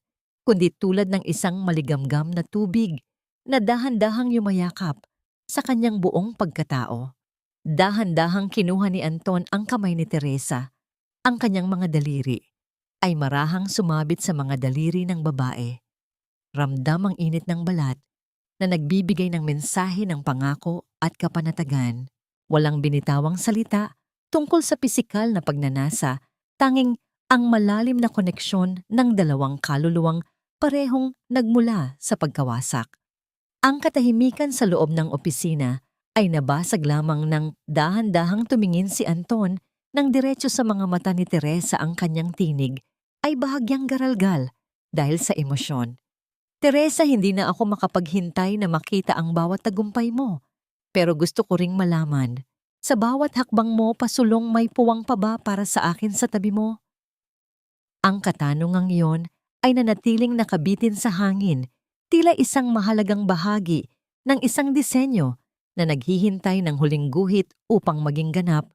kundi tulad ng isang maligamgam na tubig na dahan-dahang yumayakap sa kanyang buong pagkatao. Dahan-dahang kinuha ni Anton ang kamay ni Teresa. Ang kanyang mga daliri ay marahang sumabit sa mga daliri ng babae. Ramdam ang init ng balat na nagbibigay ng mensahe ng pangako at kapanatagan. Walang binitawang salita tungkol sa pisikal na pagnanasa, tanging ang malalim na koneksyon ng dalawang kaluluwang parehong nagmula sa pagkawasak. Ang katahimikan sa loob ng opisina ay nabasag lamang ng dahan-dahang tumingin si Anton nang diretso sa mga mata ni Teresa. Ang kanyang tinig ay bahagyang garalgal dahil sa emosyon. Teresa, hindi na ako makapaghintay na makita ang bawat tagumpay mo. Pero gusto ko ring malaman, sa bawat hakbang mo, pasulong may puwang pa ba para sa akin sa tabi mo? Ang katanungang iyon ay nanatiling nakabitin sa hangin, tila isang mahalagang bahagi ng isang disenyo na naghihintay ng huling guhit upang maging ganap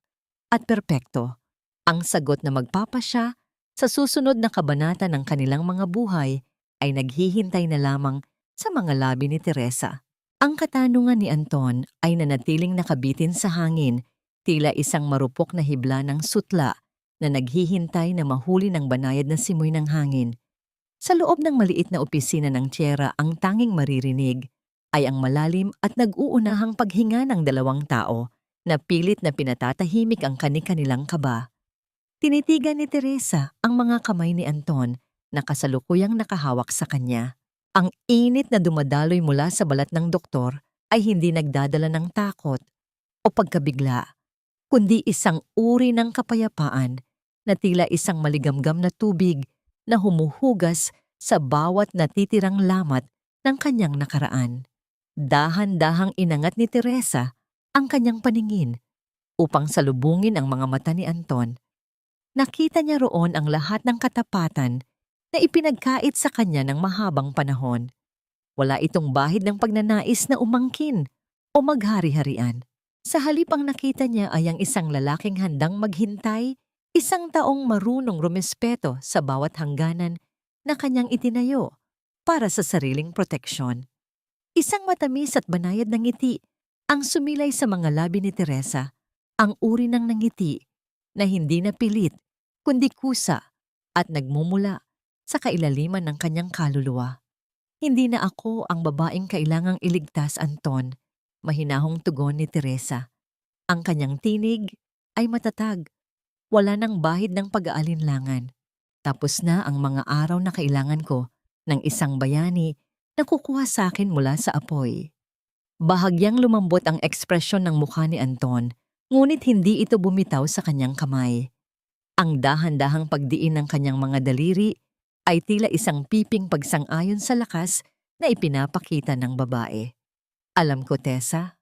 at perpekto. Ang sagot na magpapasya sa susunod na kabanata ng kanilang mga buhay ay naghihintay na lamang sa mga labi ni Teresa. Ang katanungan ni Anton ay nanatiling nakabitin sa hangin, tila isang marupok na hibla ng sutla na naghihintay na mahuli ng banayad na simoy ng hangin. Sa loob ng maliit na opisina ng tiyera, ang tanging maririnig ay ang malalim at nag-uunahang paghinga ng dalawang tao na pilit na pinatatahimik ang kani-kanilang kaba. Tinitigan ni Teresa ang mga kamay ni Anton na kasalukuyang nakahawak sa kanya. Ang init na dumadaloy mula sa balat ng doktor ay hindi nagdadala ng takot o pagkabigla, kundi isang uri ng kapayapaan na tila isang maligamgam na tubig na humuhugas sa bawat natitirang lamat ng kanyang nakaraan. Dahan-dahang inangat ni Teresa ang kanyang paningin upang salubungin ang mga mata ni Anton. Nakita niya roon ang lahat ng katapatan na ipinagkait sa kanya ng mahabang panahon. Wala itong bahid ng pagnanais na umangkin o maghari-harian. Sa halip ang nakita niya ay ang isang lalaking handang maghintay, isang taong marunong rumespeto sa bawat hangganan na kanyang itinayo para sa sariling proteksyon. Isang matamis at banayad na ngiti ang sumilay sa mga labi ni Teresa, ang uri ng nangiti na hindi napilit kundi kusa at nagmumula sa kailaliman ng kanyang kaluluwa. Hindi na ako ang babaeng kailangang iligtas, Anton, mahinahong tugon ni Teresa. Ang kanyang tinig ay matatag, wala nang bahid ng pag-aalinlangan. Tapos na ang mga araw na kailangan ko ng isang bayani na kukuha sa akin mula sa apoy. Bahagyang lumambot ang ekspresyon ng mukha ni Anton, ngunit hindi ito bumitaw sa kanyang kamay. Ang dahan-dahang pagdiin ng kanyang mga daliri ay tila isang piping pagsang-ayon sa lakas na ipinapakita ng babae. Alam ko, Tessa,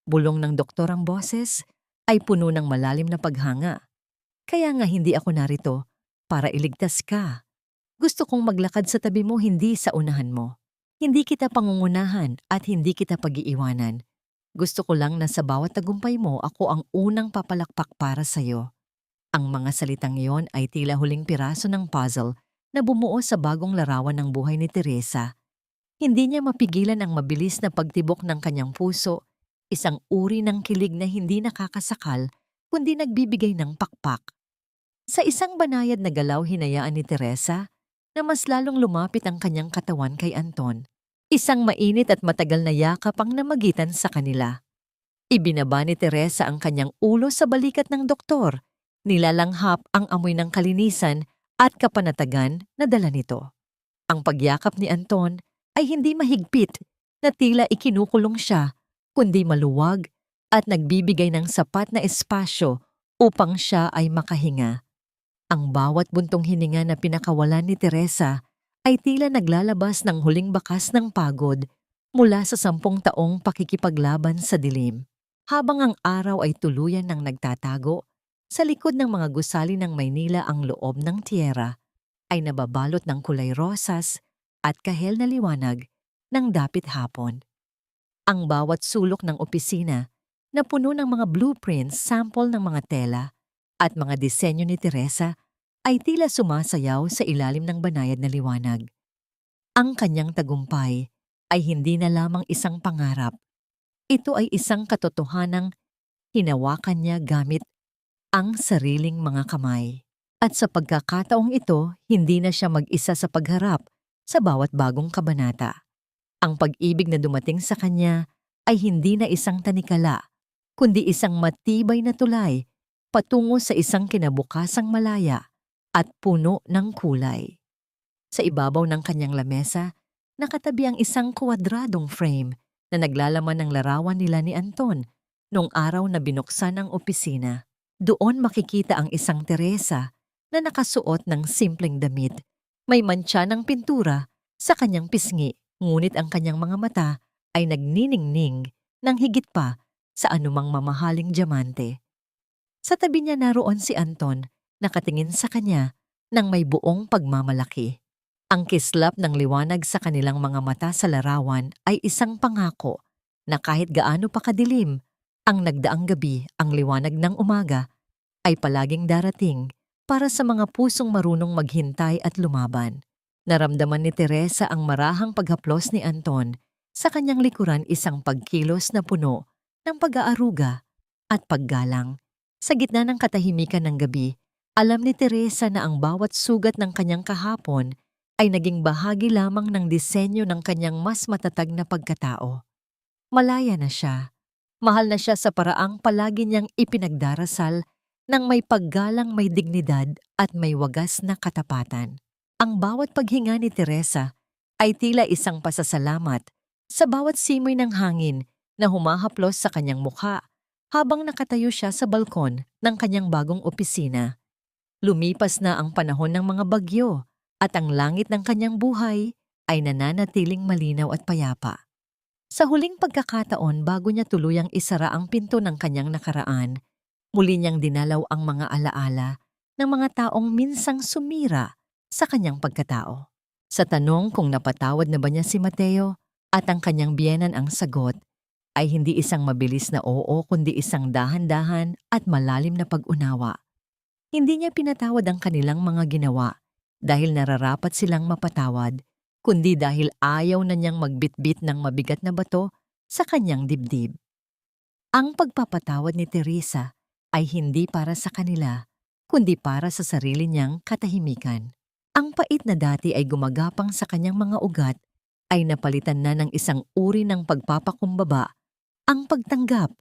bulong ng doktor ang boses, ay puno ng malalim na paghanga. Kaya nga hindi ako narito para iligtas ka. Gusto kong maglakad sa tabi mo, hindi sa unahan mo. Hindi kita pangungunahan at hindi kita pag-iiwanan. Gusto ko lang na sa bawat tagumpay mo ako ang unang papalakpak para sa'yo. Ang mga salitang iyon ay tila huling piraso ng puzzle na bumuo sa bagong larawan ng buhay ni Teresa. Hindi niya mapigilan ang mabilis na pagtibok ng kanyang puso, isang uri ng kilig na hindi nakakasakal kundi nagbibigay ng pakpak. Sa isang banayad na galaw hinayaan ni Teresa na mas lalong lumapit ang kanyang katawan kay Anton. Isang mainit at matagal na yakap ang namagitan sa kanila. Ibinaba ni Teresa ang kanyang ulo sa balikat ng doktor, nilalanghap ang amoy ng kalinisan at kapanatagan na dala nito. Ang pagyakap ni Anton ay hindi mahigpit na tila ikinukulong siya, kundi maluwag at nagbibigay ng sapat na espasyo upang siya ay makahinga. Ang bawat buntong hininga na pinakawalan ni Teresa ay tila naglalabas ng huling bakas ng pagod mula sa 10 taong pakikipaglaban sa dilim. Habang ang araw ay tuluyan ng nagtatago, sa likod ng mga gusali ng Maynila ang loob ng tiyera ay nababalot ng kulay rosas at kahel na liwanag ng dapit hapon. Ang bawat sulok ng opisina na puno ng mga blueprints, sample ng mga tela at mga disenyo ni Teresa ay tila sumasayaw sa ilalim ng banayad na liwanag. Ang kanyang tagumpay ay hindi na lamang isang pangarap. Ito ay isang katotohanang hinawakan niya gamit ang sariling mga kamay. At sa pagkakataong ito, hindi na siya mag-isa sa pagharap sa bawat bagong kabanata. Ang pag-ibig na dumating sa kanya ay hindi na isang tanikala, kundi isang matibay na tulay patungo sa isang kinabukasang malaya at puno ng kulay. Sa ibabaw ng kanyang lamesa, nakatabi ang isang kwadradong frame na naglalaman ng larawan nila ni Anton noong araw na binuksan ang opisina. Doon makikita ang isang Teresa na nakasuot ng simpleng damit. May mantsa ng pintura sa kanyang pisngi, ngunit ang kanyang mga mata ay nagniningning ng higit pa sa anumang mamahaling diamante. Sa tabi niya naroon si Anton, nakatingin sa kanya ng may buong pagmamalaki. Ang kislap ng liwanag sa kanilang mga mata sa larawan ay isang pangako na kahit gaano pa kadilim ang nagdaang gabi, ang liwanag ng umaga ay palaging darating para sa mga pusong marunong maghintay at lumaban. Naramdaman ni Teresa ang marahang paghaplos ni Anton Sa kanyang likuran isang pagkilos na puno ng pag-aaruga at paggalang. Sa gitna ng katahimikan ng gabi, alam ni Teresa na ang bawat sugat ng kanyang kahapon ay naging bahagi lamang ng disenyo ng kanyang mas matatag na pagkatao. Malaya na siya. Mahal na siya sa paraang palagi niyang ipinagdarasal ng may paggalang, may dignidad at may wagas na katapatan. Ang bawat paghinga ni Teresa ay tila isang pasasalamat sa bawat simoy ng hangin na humahaplos sa kanyang mukha habang nakatayo siya sa balkon ng kanyang bagong opisina. Lumipas na ang panahon ng mga bagyo at ang langit ng kanyang buhay ay nananatiling malinaw at payapa. Sa huling pagkakataon bago niya tuluyang isara ang pinto ng kanyang nakaraan, muli niyang dinalaw ang mga alaala ng mga taong minsang sumira sa kanyang pagkatao. Sa tanong kung napatawad na ba niya si Mateo at ang kanyang biyenan, ang sagot ay hindi isang mabilis na oo kundi isang dahan-dahan at malalim na pag-unawa. Hindi niya pinatawad ang kanilang mga ginawa dahil nararapat silang mapatawad, kundi dahil ayaw na niyang magbitbit ng mabigat na bato sa kanyang dibdib. Ang pagpapatawad ni Teresa ay hindi para sa kanila, kundi para sa sarili niyang katahimikan. Ang pait na dati ay gumagapang sa kanyang mga ugat ay napalitan na ng isang uri ng pagpapakumbaba, ang pagtanggap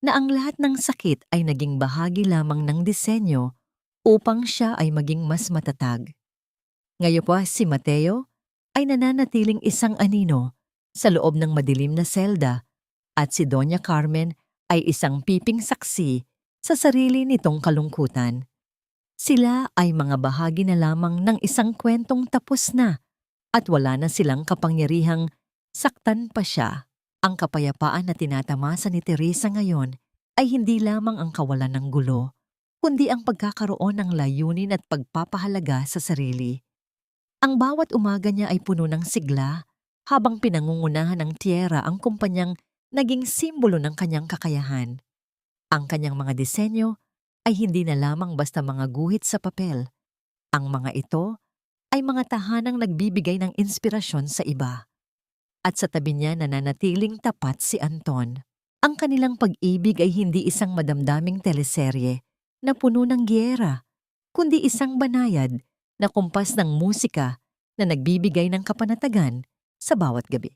na ang lahat ng sakit ay naging bahagi lamang ng disenyo upang siya ay maging mas matatag. Ngayon pa si Mateo ay nananatiling isang anino sa loob ng madilim na selda at si Doña Carmen ay isang piping saksi sa sarili nitong kalungkutan. Sila ay mga bahagi na lamang ng isang kwentong tapos na at wala na silang kapangyarihang saktan pa siya. Ang kapayapaan na tinatamasa ni Teresa ngayon ay hindi lamang ang kawalan ng gulo, kundi ang pagkakaroon ng layunin at pagpapahalaga sa sarili. Ang bawat umaga niya ay puno ng sigla, habang pinangungunahan ng tiyera ang kumpanyang naging simbolo ng kanyang kakayahan. Ang kanyang mga disenyo ay hindi na lamang basta mga guhit sa papel. Ang mga ito ay mga tahanang nagbibigay ng inspirasyon sa iba. At sa tabi niya nananatiling tapat si Anton. Ang kanilang pag-ibig ay hindi isang madamdaming teleserye na puno ng giyera, kundi isang banayad na kumpas ng musika na nagbibigay ng kapanatagan sa bawat gabi.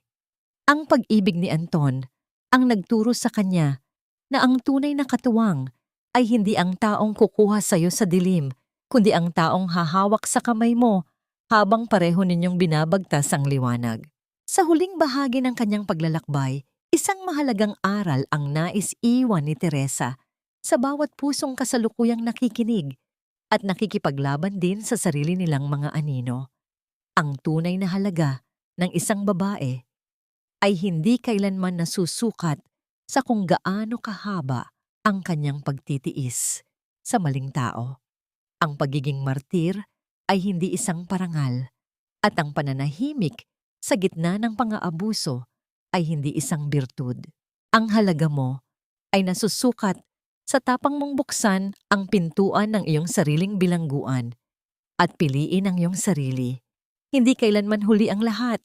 Ang pag-ibig ni Anton ang nagturo sa kanya na ang tunay na katuwang ay hindi ang taong kukuha sa iyo sa dilim, kundi ang taong hahawak sa kamay mo habang pareho ninyong binabagtas ang liwanag. Sa huling bahagi ng kanyang paglalakbay, isang mahalagang aral ang nais iwan ni Teresa sa bawat pusong kasalukuyang nakikinig at nakikipaglaban din sa sarili nilang mga anino. Ang tunay na halaga ng isang babae ay hindi kailanman nasusukat sa kung gaano kahaba ang kanyang pagtitiis sa maling tao. Ang pagiging martir ay hindi isang parangal at ang pananahimik sa gitna ng pang-aabuso ay hindi isang birtud. Ang halaga mo ay nasusukat sa tapang mong buksan ang pintuan ng iyong sariling bilangguan at piliin ang iyong sarili. Hindi kailanman huli ang lahat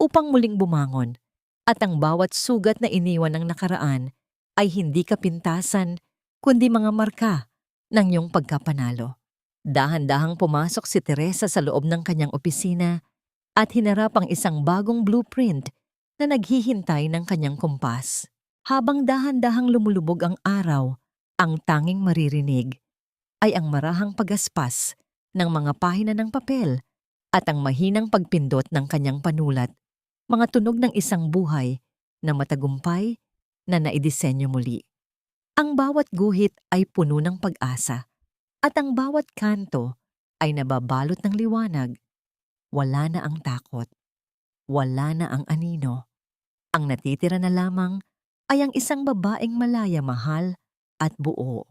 upang muling bumangon at ang bawat sugat na iniwan ng nakaraan ay hindi kapintasan kundi mga marka ng iyong pagkapanalo. Dahan-dahang pumasok si Teresa sa loob ng kanyang opisina at hinarap ang isang bagong blueprint na naghihintay ng kanyang kumpas. Habang dahan-dahang lumulubog ang araw, ang tanging maririnig ay ang marahang pagaspas ng mga pahina ng papel at ang mahinang pagpindot ng kanyang panulat, mga tunog ng isang buhay na matagumpay na naidisenyo muli. Ang bawat guhit ay puno ng pag-asa at ang bawat kanto ay nababalot ng liwanag. Wala na ang takot, wala na ang anino. Ang natitira na lamang ay ang isang babaeng malaya, mahal at buo.